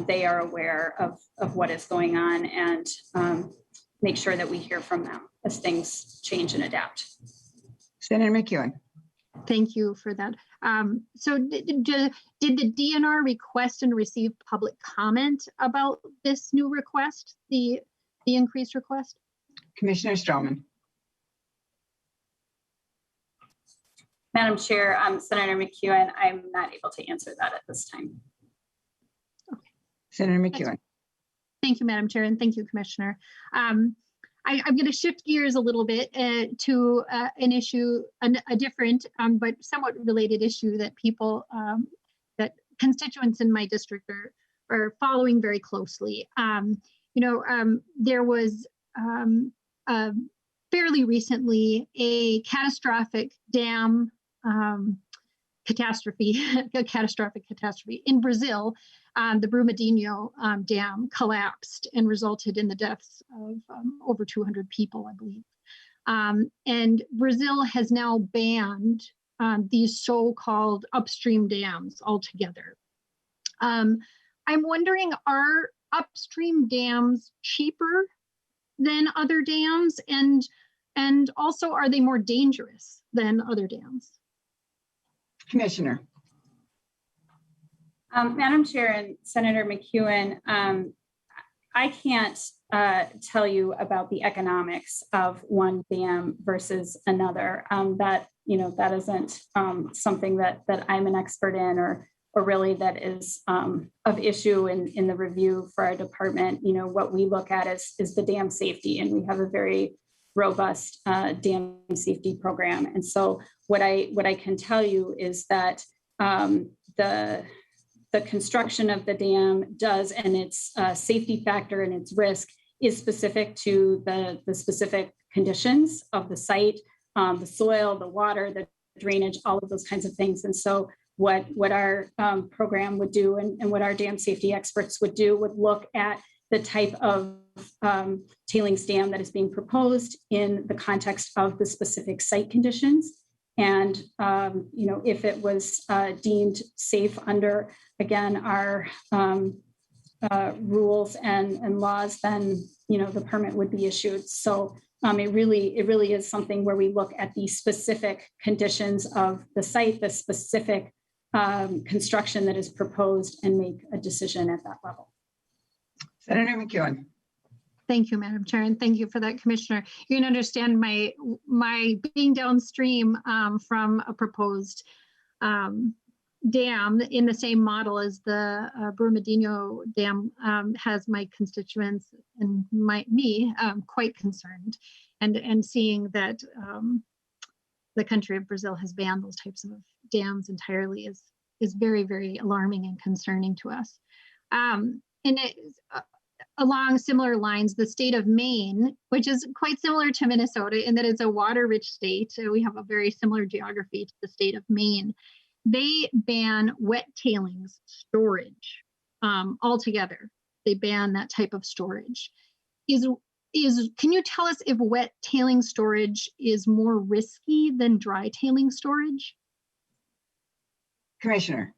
they are aware of what is going on and make sure that we hear from them as things change and adapt. Senator McEwen. Thank you for that. So did the DNR request and receive public comment about this new request, the increased request? Commissioner Strommen. Madam Chair, Senator McEwen, I'm not able to answer that at this time. Senator McEwen. Thank you, Madam Chair, and thank you, Commissioner. I'm going to shift gears a little bit to an issue, a different but somewhat related issue that people, that constituents in my district are following very closely. There was fairly recently a catastrophic dam catastrophe, a catastrophic catastrophe in Brazil. The Brumadinho Dam collapsed and resulted in the deaths of over 200 people, I believe. And Brazil has now banned these so-called upstream dams altogether. I'm wondering, are upstream dams cheaper than other dams? And also, are they more dangerous than other dams? Commissioner. Madam Chair and Senator McEwen, I can't tell you about the economics of one dam versus another. That isn't something that I'm an expert in or really that is of issue in the review for our department. What we look at is the dam safety, and we have a very robust dam safety program. And so what I can tell you is that the construction of the dam does, and its safety factor and its risk is specific to the specific conditions of the site, the soil, the water, the drainage, all of those kinds of things. And so what our program would do and what our dam safety experts would do would look at the type of tailings dam that is being proposed in the context of the specific site conditions. And, if it was deemed safe under, again, our rules and laws, then, the permit would be issued. So it really is something where we look at the specific conditions of the site, the specific construction that is proposed, and make a decision at that level. Senator McEwen. Thank you, Madam Chair, and thank you for that, Commissioner. You can understand my being downstream from a proposed dam in the same model as the Brumadinho Dam has my constituents and me quite concerned, and seeing that the country of Brazil has banned those types of dams entirely is very, very alarming and concerning to us. And along similar lines, the state of Maine, which is quite similar to Minnesota in that it's a water-rich state, so we have a very similar geography to the state of Maine. They ban wet tailings storage altogether. They ban that type of storage. Can you tell us if wet tailing storage is more risky than dry tailing storage? Commissioner.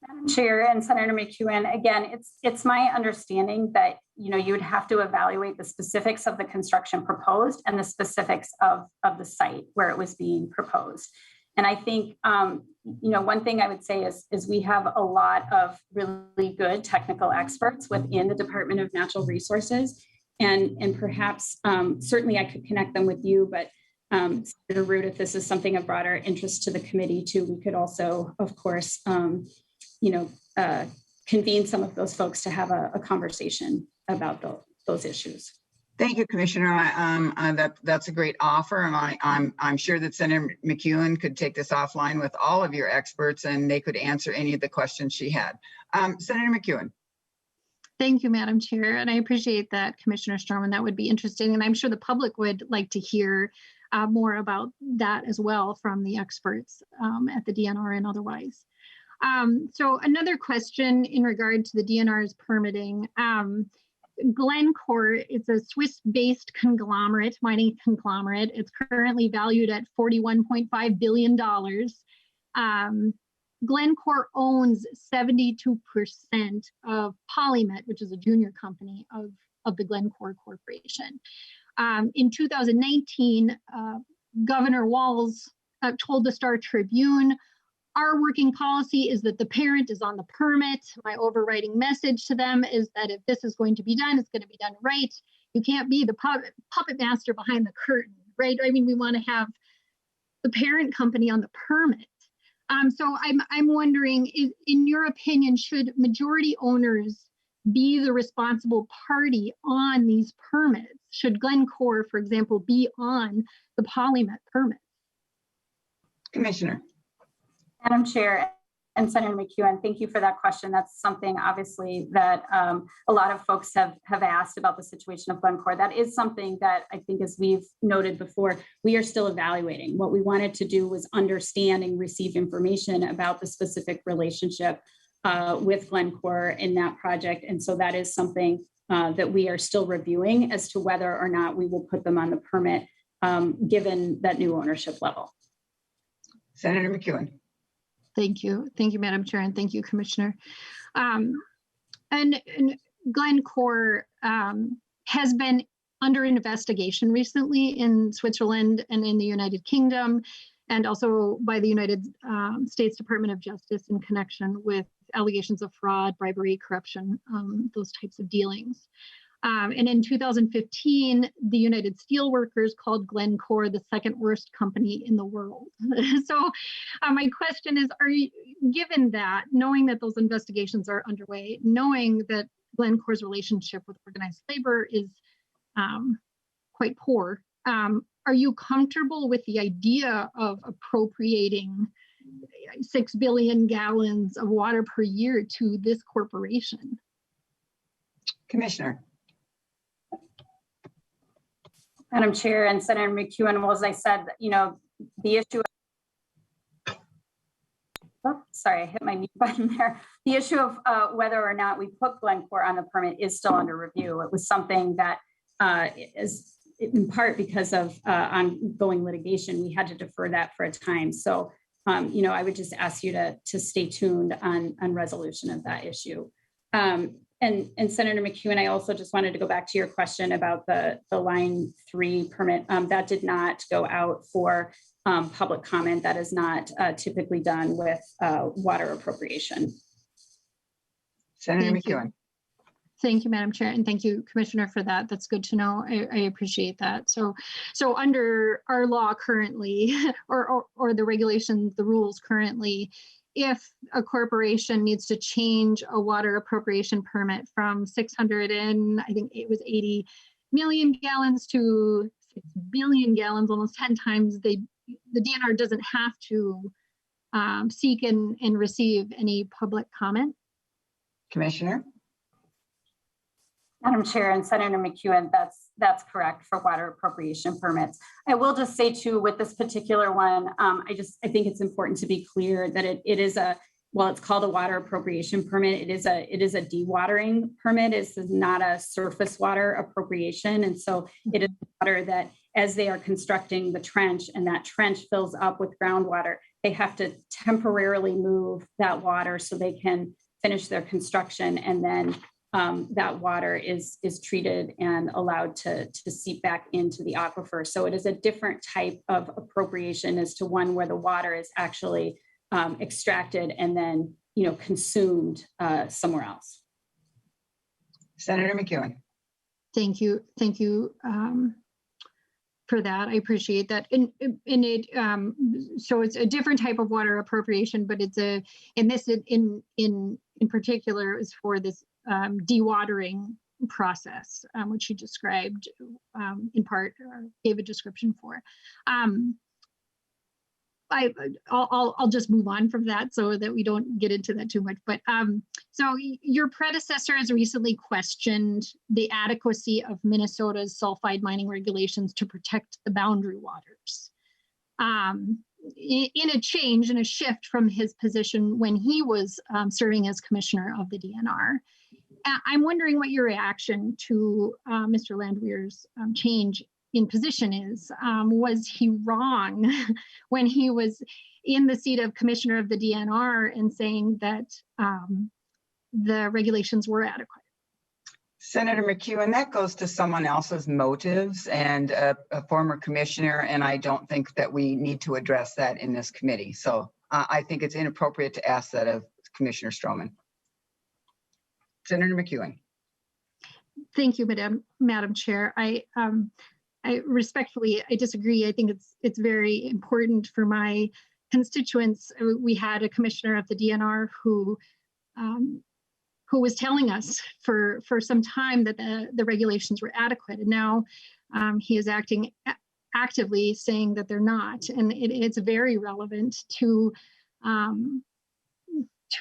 Madam Chair and Senator McEwen, again, it's my understanding that you would have to evaluate the specifics of the construction proposed and the specifics of the site where it was being proposed. And I think one thing I would say is we have a lot of really good technical experts within the Department of Natural Resources, and perhaps certainly I could connect them with you, but Senator Root, if this is something of broader interest to the committee too, we could also, of course, convene some of those folks to have a conversation about those issues. Thank you, Commissioner. That's a great offer, and I'm sure that Senator McEwen could take this offline with all of your experts, and they could answer any of the questions she had. Senator McEwen. Thank you, Madam Chair, and I appreciate that, Commissioner Strommen. That would be interesting, and I'm sure the public would like to hear more about that as well from the experts at the DNR and otherwise. So another question in regard to the DNR's permitting. Glencore is a Swiss-based mining conglomerate. It's currently valued at $41.5 billion. Glencore owns 72% of Polymet, which is a junior company of the Glencore Corporation. In 2019, Governor Walz told the Star Tribune, "Our working policy is that the parent is on the permit. My overriding message to them is that if this is going to be done, it's going to be done right. You can't be the puppet master behind the curtain," right? I mean, we want to have the parent company on the permit. So I'm wondering, in your opinion, should majority owners be the responsible party on these permits? Should Glencore, for example, be on the Polymet permit? Commissioner. Madam Chair and Senator McEwen, thank you for that question. That's something obviously that a lot of folks have asked about the situation of Glencore. That is something that I think, as we've noted before, we are still evaluating. What we wanted to do was understand and receive information about the specific relationship with Glencore in that project. And so that is something that we are still reviewing as to whether or not we will put them on the permit given that new ownership level. Senator McEwen. Thank you, Madam Chair, and thank you, Commissioner. And Glencore has been under investigation recently in Switzerland and in the United Kingdom, and also by the United States Department of Justice in connection with allegations of fraud, bribery, corruption, those types of dealings. And in 2015, the United Steelworkers called Glencore the second worst company in the world. So my question is, given that, knowing that those investigations are underway, knowing that Glencore's relationship with organized labor is quite poor, are you comfortable with the idea of appropriating 6 billion gallons of water per year to this corporation? Commissioner. Madam Chair and Senator McEwen, well, as I said, the issue of, sorry, I hit my mute button there. The issue of whether or not we put Glencore on the permit is still under review. It was something that is in part because of ongoing litigation, we had to defer that for a time. So, I would just ask you to stay tuned on resolution of that issue. And Senator McEwen, I also just wanted to go back to your question about the line 3 permit. That did not go out for public comment. That is not typically done with water appropriation. Senator Thank you. McEwen. Thank you, Madam Chair, and thank you, Commissioner, for that. That's good to know. I appreciate that. So under our law currently, or the regulations, the rules currently, if a corporation needs to change a water appropriation permit from 600 and I think it was 80 million gallons to 6 billion gallons, almost 10 times, the DNR doesn't have to seek and receive any public comment. Commissioner. Madam Chair and Senator McEwen, that's correct for water appropriation permits. I will just say too, with this particular one, I think it's important to be clear that it is well, it's called a water appropriation permit. It is a dewatering permit. It's not a surface water appropriation. And so it is water that as they are constructing the trench and that trench fills up with groundwater, they have to temporarily move that water so they can finish their construction, and then that water is treated and allowed to seep back into the aquifer. So it is a different type of appropriation as to one where the water is actually extracted and then consumed somewhere else. Senator McEwen. Thank you for that. I appreciate that. And it so it's a different type of water appropriation, but it's in particular is for this dewatering process, which you described in part, or gave a description for. I'll just move on from that so that we don't get into that too much. But so your predecessor has recently questioned the adequacy of Minnesota's sulfide mining regulations to protect the boundary waters. In a change and a shift from his position when he was serving as commissioner of the DNR. I'm wondering what your reaction to Mr. Landwehr's change in position is. Was he wrong when he was in the seat of commissioner of the DNR and saying that the regulations were adequate? Senator McEwen, that goes to someone else's motives and a former commissioner, and I don't think that we need to address that in this committee. So I think it's inappropriate to ask that of Commissioner Strommen. Senator McEwen. Thank you, Madam Chair. I respectfully, I disagree. I think it's very important for my constituents. We had a commissioner of the DNR who was telling us for some time that the regulations were adequate, and now he is acting actively saying that they're not, and it's very relevant to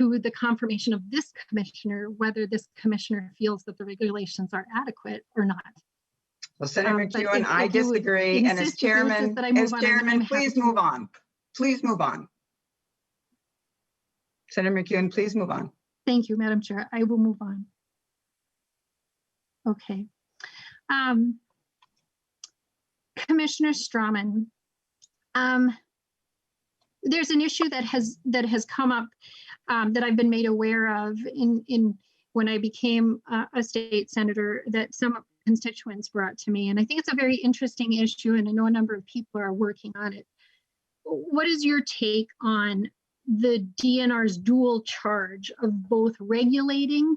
the confirmation of this commissioner, whether this commissioner feels that the regulations are adequate or not. Well, Senator McEwen, I disagree, and as chairman, please move on. Please move on. Senator McEwen, please move on. Thank you, Madam Chair. I will move on. Okay. Commissioner Strommen, there's an issue that has come up that I've been made aware of in when I became a state senator that some constituents brought to me, and I think it's a very interesting issue, and I know a number of people are working on it. What is your take on the DNR's dual charge of both regulating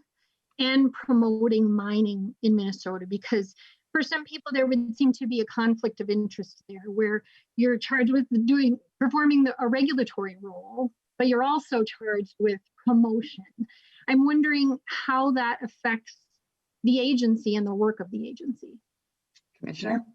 and promoting mining in Minnesota? Because for some people, there would seem to be a conflict of interest there, where you're charged with performing a regulatory role, but you're also charged with promotion. I'm wondering how that affects the agency and the work of the agency. Commissioner.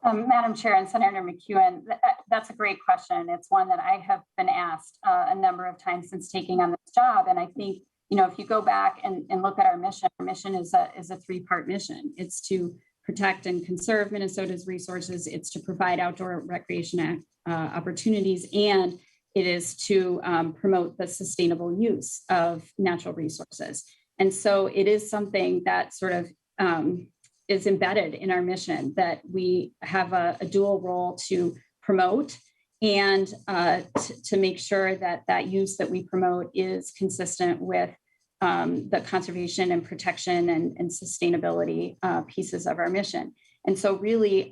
Madam Chair and Senator McEwen, that's a great question. It's one that I have been asked a number of times since taking on this job. And I think, if you go back and look at our mission is a three-part mission. It's to protect and conserve Minnesota's resources. It's to provide outdoor recreation opportunities, and it is to promote the sustainable use of natural resources. And so it is something that sort of is embedded in our mission, that we have a dual role to promote and to make sure that use that we promote is consistent with the conservation and protection and sustainability pieces of our mission. And so really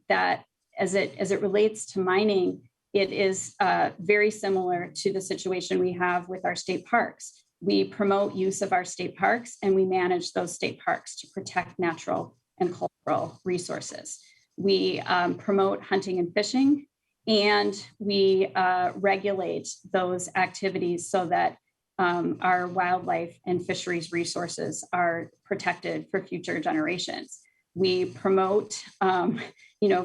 that as it relates to mining, it is very similar to the situation we have with our state parks. We promote use of our state parks and we manage those state parks to protect natural and cultural resources. We promote hunting and fishing, and we regulate those activities so that our wildlife and fisheries resources are protected for future generations. We promote,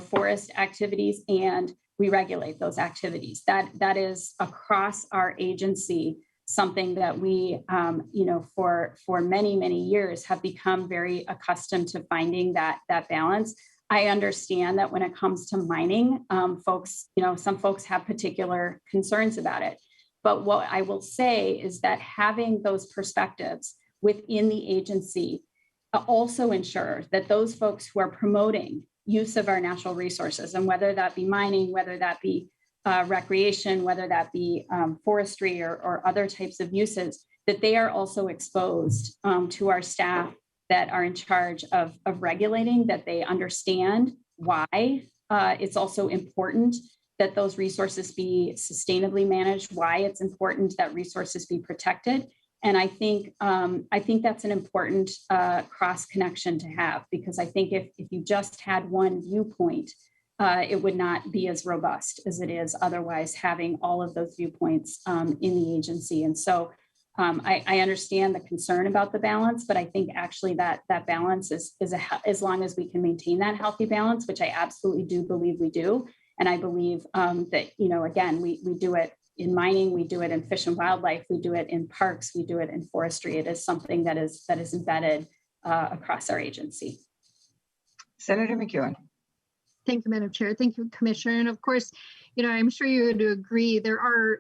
forest activities, and we regulate those activities. That is across our agency, something that we, for many, many years have become very accustomed to finding that balance. I understand that when it comes to mining, folks, some folks have particular concerns about it. But what I will say is that having those perspectives within the agency also ensure that those folks who are promoting use of our natural resources, and whether that be mining, whether that be recreation, whether that be forestry or other types of uses, that they are also exposed to our staff that are in charge of regulating, that they understand why it's also important that those resources be sustainably managed, why it's important that resources be protected. And I think that's an important cross connection to have, because I think if you just had one viewpoint, it would not be as robust as it is otherwise, having all of those viewpoints in the agency. And so I understand the concern about the balance, but I think actually that balance is as long as we can maintain that healthy balance, which I absolutely do believe we do. And I believe that, again, we do it in mining, we do it in fish and wildlife, we do it in parks, we do it in forestry. It is something that is embedded across our agency. Senator McEwen. Thank you, Madam Chair. Thank you, Commissioner. And of course, I'm sure you would agree there are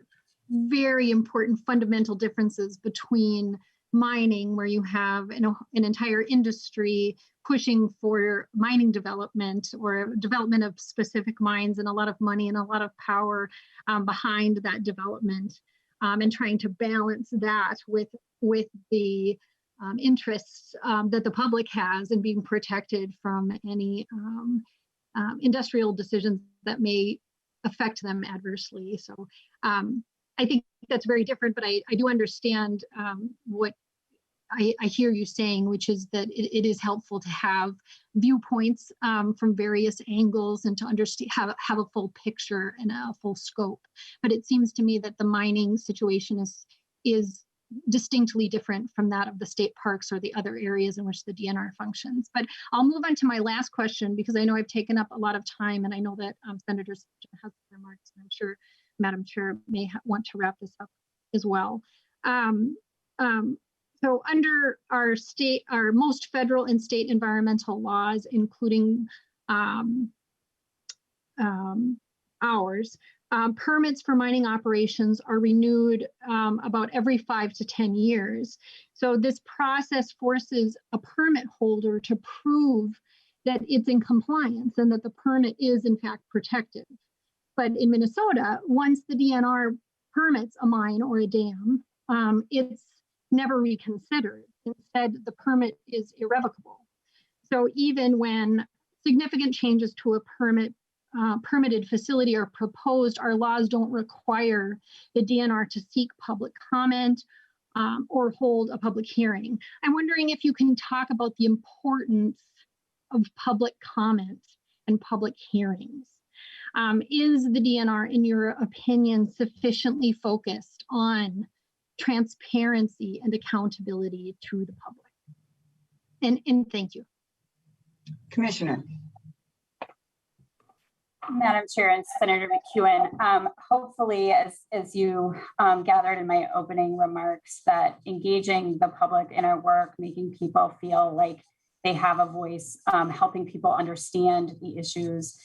very important fundamental differences between mining, where you have an entire industry pushing for mining development or development of specific mines, and a lot of money and a lot of power behind that development, and trying to balance that with the interests that the public has in being protected from any industrial decisions that may affect them adversely. So I think that's very different, but I do understand what I hear you saying, which is that it is helpful to have viewpoints from various angles and to understand, have a full picture and a full scope. But it seems to me that the mining situation is distinctly different from that of the state parks or the other areas in which the DNR functions. But I'll move on to my last question, because I know I've taken up a lot of time, and I know that Senator has remarks, and I'm sure Madam Chair may want to wrap this up as well. So under our most federal and state environmental laws, including ours, permits for mining operations are renewed about every 5 to 10 years. So this process forces a permit holder to prove that it's in compliance and that the permit is in fact protected. But in Minnesota, once the DNR permits a mine or a dam, it's never reconsidered. Instead, the permit is irrevocable. So even when significant changes to a permitted facility are proposed, our laws don't require the DNR to seek public comment or hold a public hearing. I'm wondering if you can talk about the importance of public comment and public hearings. Is the DNR, in your opinion, sufficiently focused on transparency and accountability to the public? And thank you. Commissioner. Madam Chair and Senator McEwen, hopefully, as you gathered in my opening remarks, that engaging the public in our work, making people feel like they have a voice, helping people understand the issues,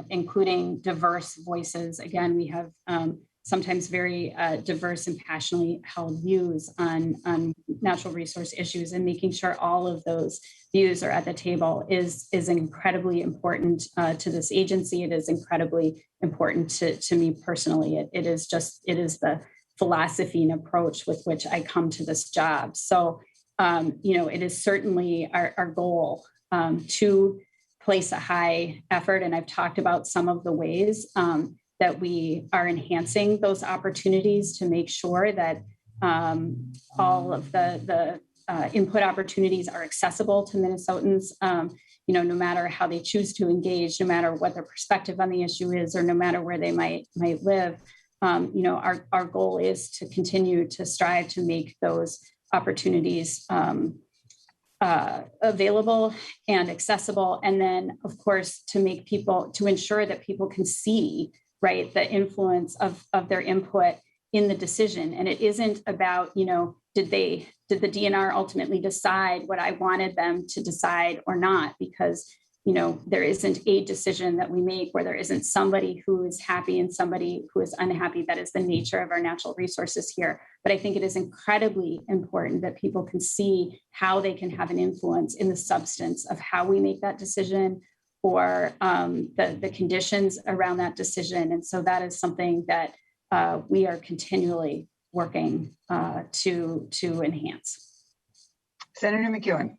including diverse voices. Again, we have sometimes very diverse and passionately held views on natural resource issues, and making sure all of those views are at the table is incredibly important to this agency. It is incredibly important to me personally. It is the philosophy and approach with which I come to this job. So, it is certainly our goal to place a high effort. And I've talked about some of the ways that we are enhancing those opportunities to make sure that all of the input opportunities are accessible to Minnesotans, no matter how they choose to engage, no matter what their perspective on the issue is, or no matter where they might live. Our goal is to continue to strive to make those opportunities available and accessible. And then, of course, to ensure that people can see, right, the influence of their input in the decision. And it isn't about, did the DNR ultimately decide what I wanted them to decide or not? Because, there isn't a decision that we make where there isn't somebody who is happy and somebody who is unhappy. That is the nature of our natural resources here. But I think it is incredibly important that people can see how they can have an influence in the substance of how we make that decision, or the conditions around that decision. And so that is something that we are continually working to enhance. Senator McEwen.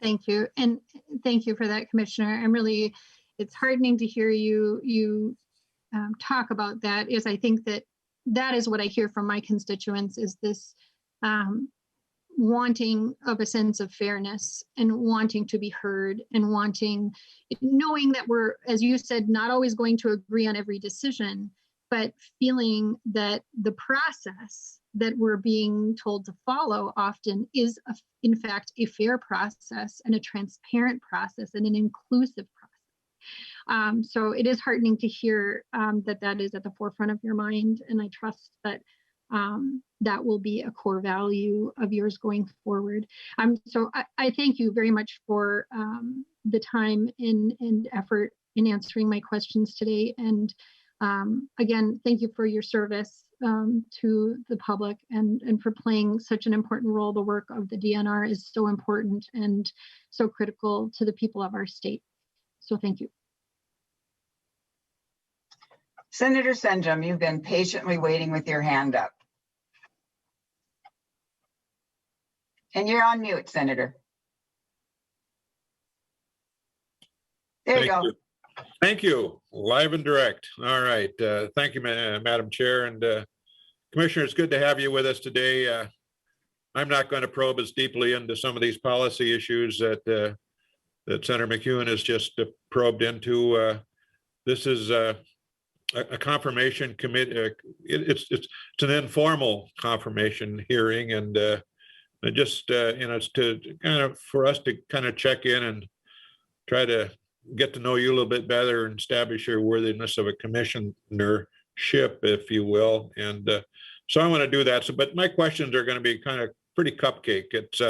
Thank you. And thank you for that, Commissioner. It's heartening to hear you talk about that, is I think that is what I hear from my constituents, is this wanting of a sense of fairness and wanting to be heard and knowing that we're, as you said, not always going to agree on every decision, but feeling that the process that we're being told to follow often is, in fact, a fair process and a transparent process and an inclusive process. So it is heartening to hear that is at the forefront of your mind, and I trust that that will be a core value of yours going forward. So I thank you very much for the time and effort in answering my questions today. And again, thank you for your service to the public and for playing such an important role. The work of the DNR is so important and so critical to the people of our state. So thank you. Senator Senjum, you've been patiently waiting with your hand up. And you're on mute, Senator. There you go. Thank you. Live and direct. All right. Thank you, Madam Chair. And Commissioner, it's good to have you with us today. I'm not going to probe as deeply into some of these policy issues that Senator McEwen has just probed into. This is a confirmation committee. It's an informal confirmation hearing, and just it's to kind of for us to kind of check in and try to get to know you a little bit better and establish your worthiness of a commissionership, if you will. And so I want to do that. So, but my questions are going to be kind of pretty cupcake. It's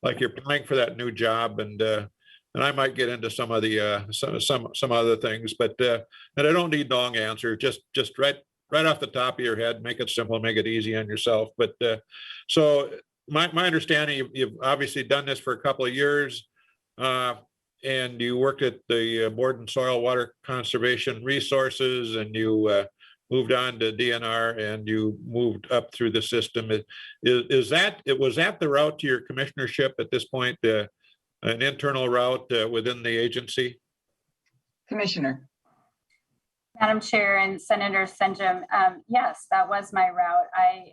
like you're applying for that new job, and I might get into some of the some other things, but and I don't need long answers. Just right off the top of your head, make it simple, make it easy on yourself. But so my understanding, you've obviously done this for a couple of years. And you worked at the Board of Soil Water Conservation Resources, and you moved on to DNR, and you moved up through the system. Was that the route to your commissionership at this point, an internal route within the agency? Commissioner. Madam Chair and Senator Senjum, yes, that was my route.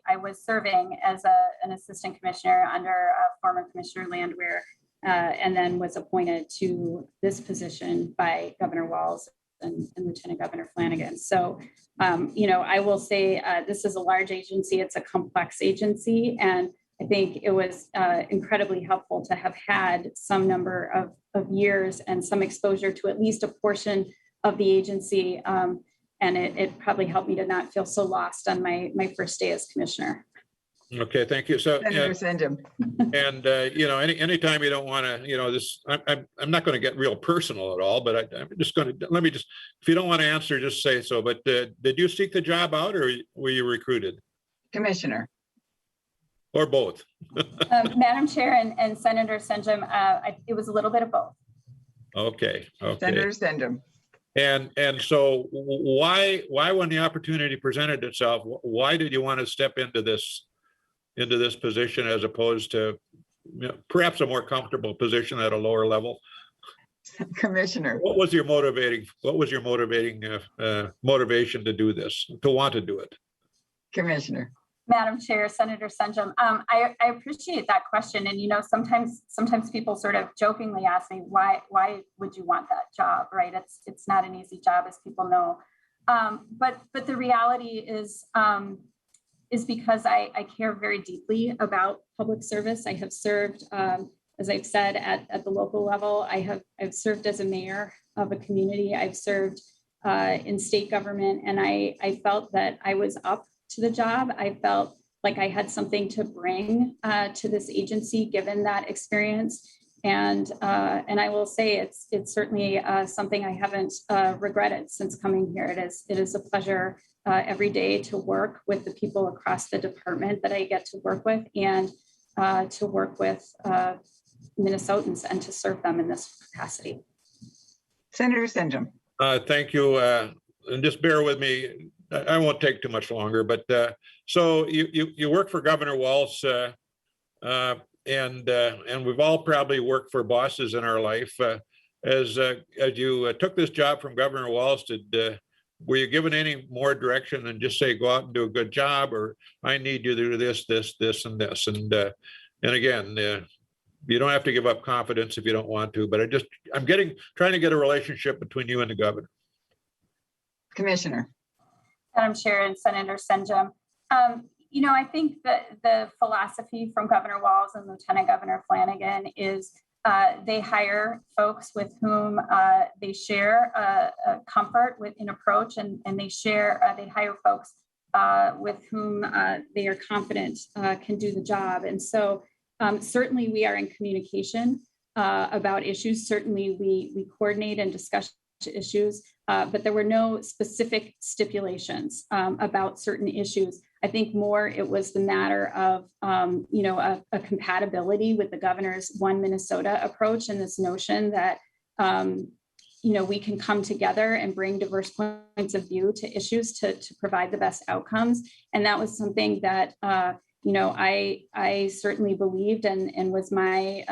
I was serving as an assistant commissioner under former Commissioner Landwehr, and then was appointed to this position by Governor Walz and Lieutenant Governor Flanagan. So, I will say this is a large agency. It's a complex agency. And I think it was incredibly helpful to have had some number of years and some exposure to at least a portion of the agency. And it probably helped me to not feel so lost on my first day as commissioner. Okay, thank you. So, Senator Senjum. And anytime you don't want to, this, I'm not going to get real personal at all, but I'm just going to if you don't want to answer, just say so. But did you seek the job out, or were you recruited? Commissioner. Or both? Madam Chair and Senator Senjum, it was a little bit of both. Okay. Senator Senjum. And so why when the opportunity presented itself, why did you want to step into this position as opposed to perhaps a more comfortable position at a lower level? Commissioner. What was your motivating motivation to do this, to want to do it? Commissioner. Madam Chair, Senator Senjum, I appreciate that question. And, sometimes people sort of jokingly ask me, why would you want that job, right? It's not an easy job, as people know. But the reality is because I care very deeply about public service. I have served, as I've said, at the local level. I've served as a mayor of a community. I've served in state government, and I felt that I was up to the job. I felt like I had something to bring to this agency, given that experience. And I will say it's certainly something I haven't regretted since coming here. It is a pleasure every day to work with the people across the department that I get to work with, and to work with Minnesotans and to serve them in this capacity. Senator Senjum. Thank you. And just bear with me. I won't take too much longer, but so you work for Governor Walz, and we've all probably worked for bosses in our life. As you took this job from Governor Walz, were you given any more direction than just say, go out and do a good job, or I need you to do this, and this? And again, you don't have to give up confidence if you don't want to, but I'm trying to get a relationship between you and the governor. Commissioner. Madam Chair and Senator Senjum, I think that the philosophy from Governor Walz and Lieutenant Governor Flanagan is they hire folks with whom they share a comfort in approach, and they hire folks with whom they are confident can do the job. And so certainly we are in communication about issues. Certainly we coordinate and discuss issues, but there were no specific stipulations about certain issues. I think more it was the matter of, a compatibility with the governor's One Minnesota approach, and this notion that, we can come together and bring diverse points of view to issues to provide the best outcomes. And that was something that, I certainly believed and was my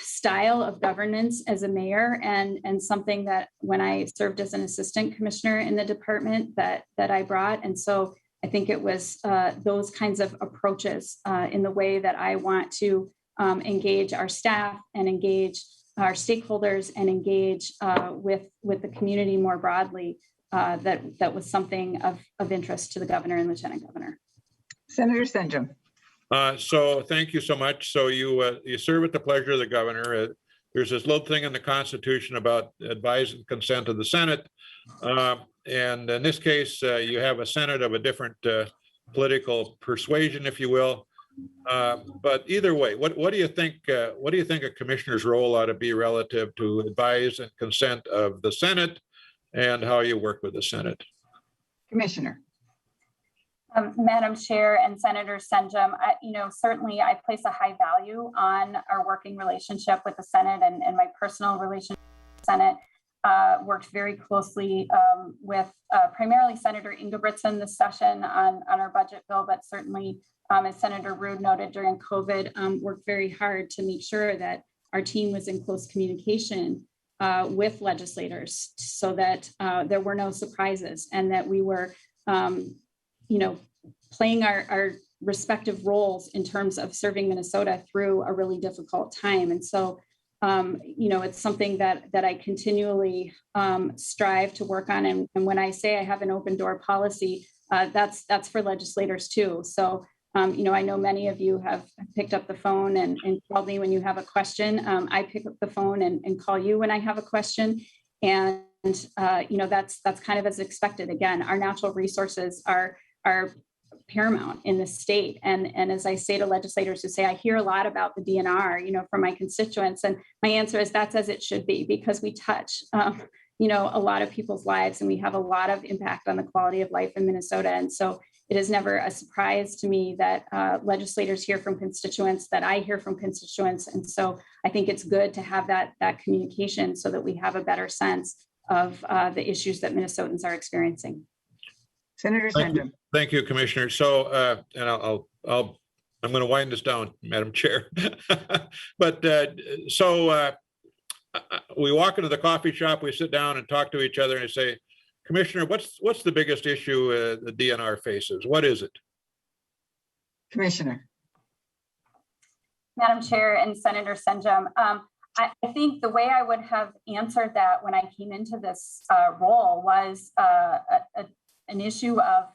style of governance as a mayor, and something that when I served as an assistant commissioner in the department that I brought. And so I think it was those kinds of approaches in the way that I want to engage our staff and engage our stakeholders and engage with the community more broadly that was something of interest to the governor and lieutenant governor. Senator Senjum. So thank you so much. So you serve at the pleasure of the governor. There's this little thing in the Constitution about advise and consent of the Senate. And in this case, you have a Senate of a different political persuasion, if you will. But either way, what do you think? What do you think a commissioner's role ought to be relative to advise and consent of the Senate, and how you work with the Senate? Commissioner. Madam Chair and Senator Senjum, certainly I place a high value on our working relationship with the Senate, and my personal relationship with the Senate. Worked very closely with primarily Senator Ingebrigtsen this session on our budget bill, but certainly, as Senator Rude noted during COVID, worked very hard to make sure that our team was in close communication with legislators, so that there were no surprises, and that we were playing our respective roles in terms of serving Minnesota through a really difficult time. And so, it's something that I continually strive to work on. And when I say I have an open door policy, that's for legislators too. So, I know many of you have picked up the phone and called me when you have a question. I pick up the phone and call you when I have a question. And, that's kind of as expected. Again, our natural resources are paramount in the state. And as I say to legislators who say, I hear a lot about the DNR, from my constituents. And my answer is that's as it should be, because we touch, a lot of people's lives, and we have a lot of impact on the quality of life in Minnesota. And so it is never a surprise to me that legislators hear from constituents, that I hear from constituents. And so I think it's good to have that communication so that we have a better sense of the issues that Minnesotans are experiencing. Senator Sandrum. Thank you, Commissioner. So, and I'm going to wind this down, Madam Chair. But we walk into the coffee shop, we sit down and talk to each other, and I say, Commissioner, what's the biggest issue the DNR faces? What is it? Commissioner. Madam Chair and Senator Sandrum, I think the way I would have answered that when I came into this role was an issue of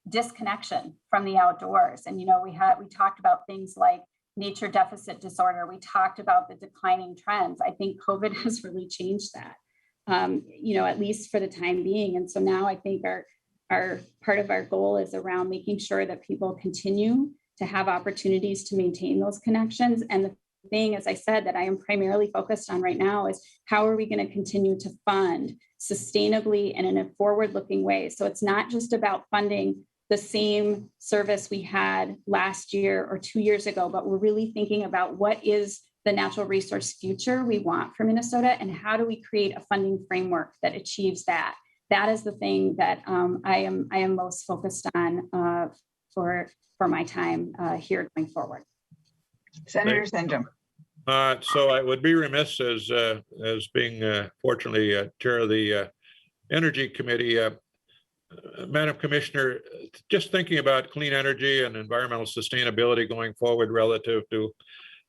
disconnection from the outdoors. And, you know, we talked about things like nature deficit disorder. We talked about the declining trends. I think COVID has really changed that, you know, at least for the time being. And so now I think our part of our goal is around making sure that people continue to have opportunities to maintain those connections. And the thing, as I said, that I am primarily focused on right now is how are we going to continue to fund sustainably and in a forward-looking way. So it's not just about funding the same service we had last year or 2 years ago, but we're really thinking about what is the natural resource future we want for Minnesota and how do we create a funding framework that achieves that. That is the thing that I am most focused on for my time here going forward. Senator Sandrum. So I would be remiss as being fortunately chair of the Energy Committee. Madam Commissioner, just thinking about clean energy and environmental sustainability going forward relative to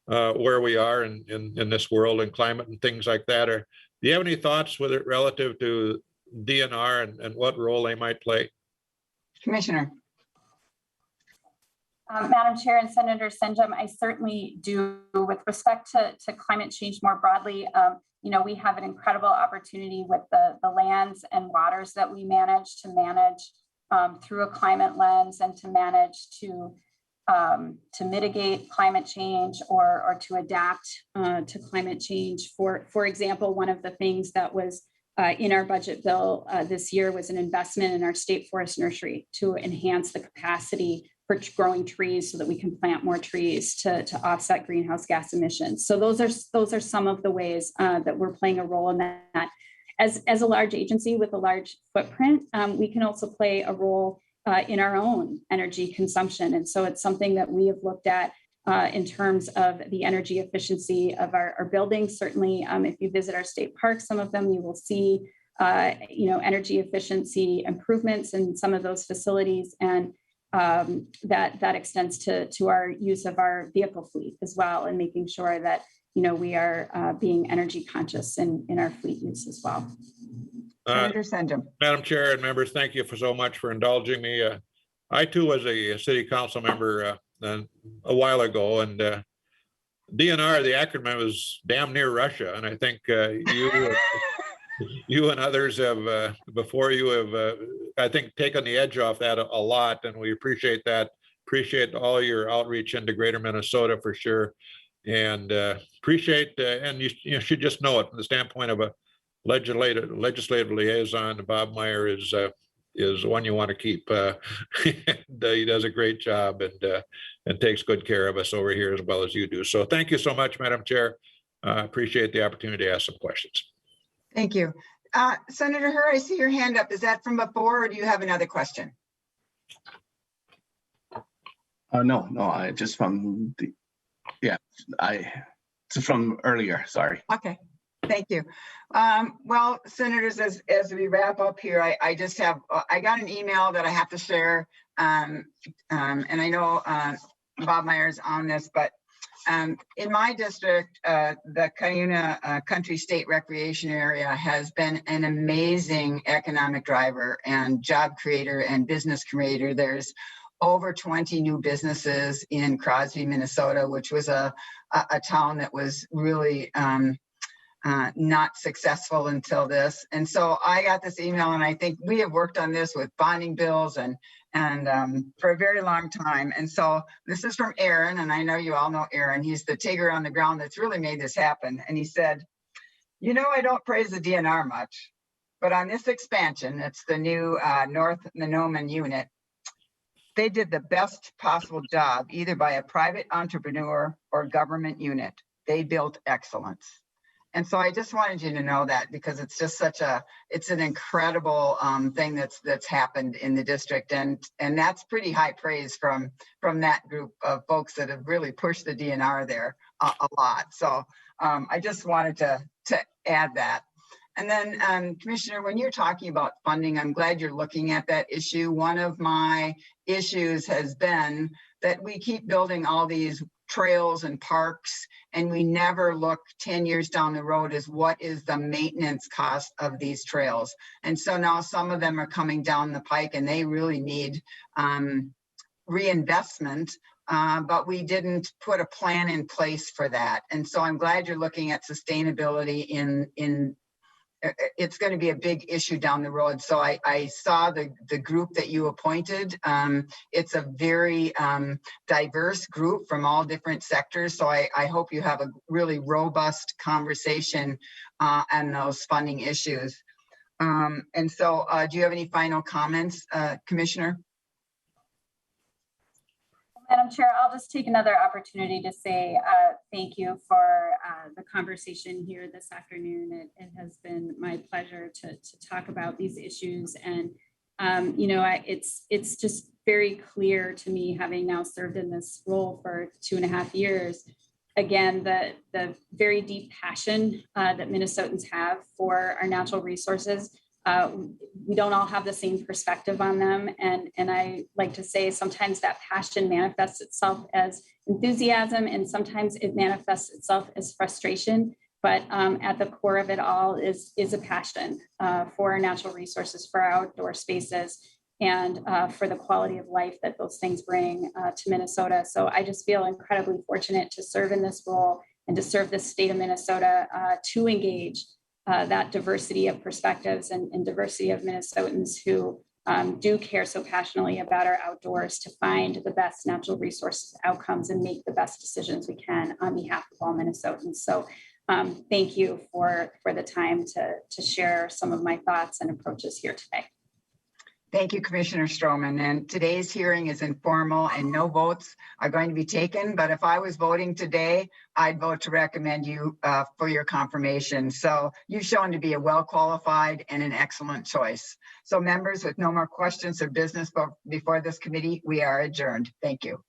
where we are in this world and climate and things like that, do you have any thoughts with it relative to DNR and what role they might play? Commissioner. Madam Chair and Senator Sandrum, I certainly do. With respect to climate change more broadly, you know, we have an incredible opportunity with the lands and waters that we manage through a climate lens and to manage to mitigate climate change or to adapt to climate change. For example, one of the things that was in our budget bill this year was an investment in our state forest nursery to enhance the capacity for growing trees so that we can plant more trees to offset greenhouse gas emissions. So those are some of the ways that we're playing a role in that. As a large agency with a large footprint, we can also play a role in our own energy consumption. And so it's something that we have looked at in terms of the energy efficiency of our buildings. Certainly, if you visit our state parks, some of them, you will see you know, energy efficiency improvements in some of those facilities. And that extends to our use of our vehicle fleet as well, and making sure that, you know, we are being energy conscious in our fleet use as well. Senator Sandrum. Madam Chair and members, thank you so much for indulging me. I too was a city council member a while ago, and DNR, the acronym was damn near Russia, and I think you and others have before you have I think taken the edge off that a lot, and we appreciate that. Appreciate all your outreach into Greater Minnesota for sure, and appreciate and you should just know it from the standpoint of a legislative liaison. Bob Meyer is one you want to keep. He does a great job and takes good care of us over here as well as you do. So thank you so much, Madam Chair. Appreciate the opportunity to ask some questions. Thank you. Senator Hur, I see your hand up. Is that from before or do you have another question? No, I just from the, it's from earlier, sorry. Okay, thank you. Well, senators, as we wrap up here, I just have, I got an email that I have to share. And I know Bob Meyer's on this, but in my district, the Cuyuna Country State Recreation Area has been an amazing economic driver and job creator and business creator. There's over 20 new businesses in Crosby, Minnesota, which was a town that was really not successful until this. And so I got this email, and I think we have worked on this with bonding bills and for a very long time. And so this is from Aaron, and I know you all know Aaron. He's the Tigger on the ground that's really made this happen. And he said, you know, I don't praise the DNR much, but on this expansion, it's the new North Mahnomen unit, they did the best possible job, either by a private entrepreneur or government unit. They built excellence. And so I just wanted you to know that, because it's just it's an incredible thing that's happened in the district. And that's pretty high praise from that group of folks that have really pushed the DNR there a lot. So I just wanted to add that. And then Commissioner, when you're talking about funding, I'm glad you're looking at that issue. One of my issues has been that we keep building all these trails and parks, and we never look 10 years down the road as what is the maintenance cost of these trails. And so now some of them are coming down the pike and they really need reinvestment, but we didn't put a plan in place for that. And so I'm glad you're looking at sustainability in it's going to be a big issue down the road. So I saw the group that you appointed. It's a very diverse group from all different sectors. So I hope you have a really robust conversation on those funding issues. And so do you have any final comments, Commissioner? Madam Chair, I'll just take another opportunity to say thank you for the conversation here this afternoon. It has been my pleasure to talk about these issues. And, you know, it's just very clear to me, having now served in this role for 2.5 years, again, the very deep passion that Minnesotans have for our natural resources. We don't all have the same perspective on them. And I like to say sometimes that passion manifests itself as enthusiasm, and sometimes it manifests itself as frustration. But at the core of it all is a passion for our natural resources, for our outdoor spaces, and for the quality of life that those things bring to Minnesota. So I just feel incredibly fortunate to serve in this role and to serve the state of Minnesota to engage that diversity of perspectives and diversity of Minnesotans who do care so passionately about our outdoors, to find the best natural resources outcomes and make the best decisions we can on behalf of all Minnesotans. So thank you for the time to share some of my thoughts and approaches here today. Thank you, Commissioner Strommen. And today's hearing is informal and no votes are going to be taken. But if I was voting today, I'd vote to recommend you for your confirmation. So you've shown to be a well-qualified and an excellent choice. So members, with no more questions or business before this committee, we are adjourned. Thank you.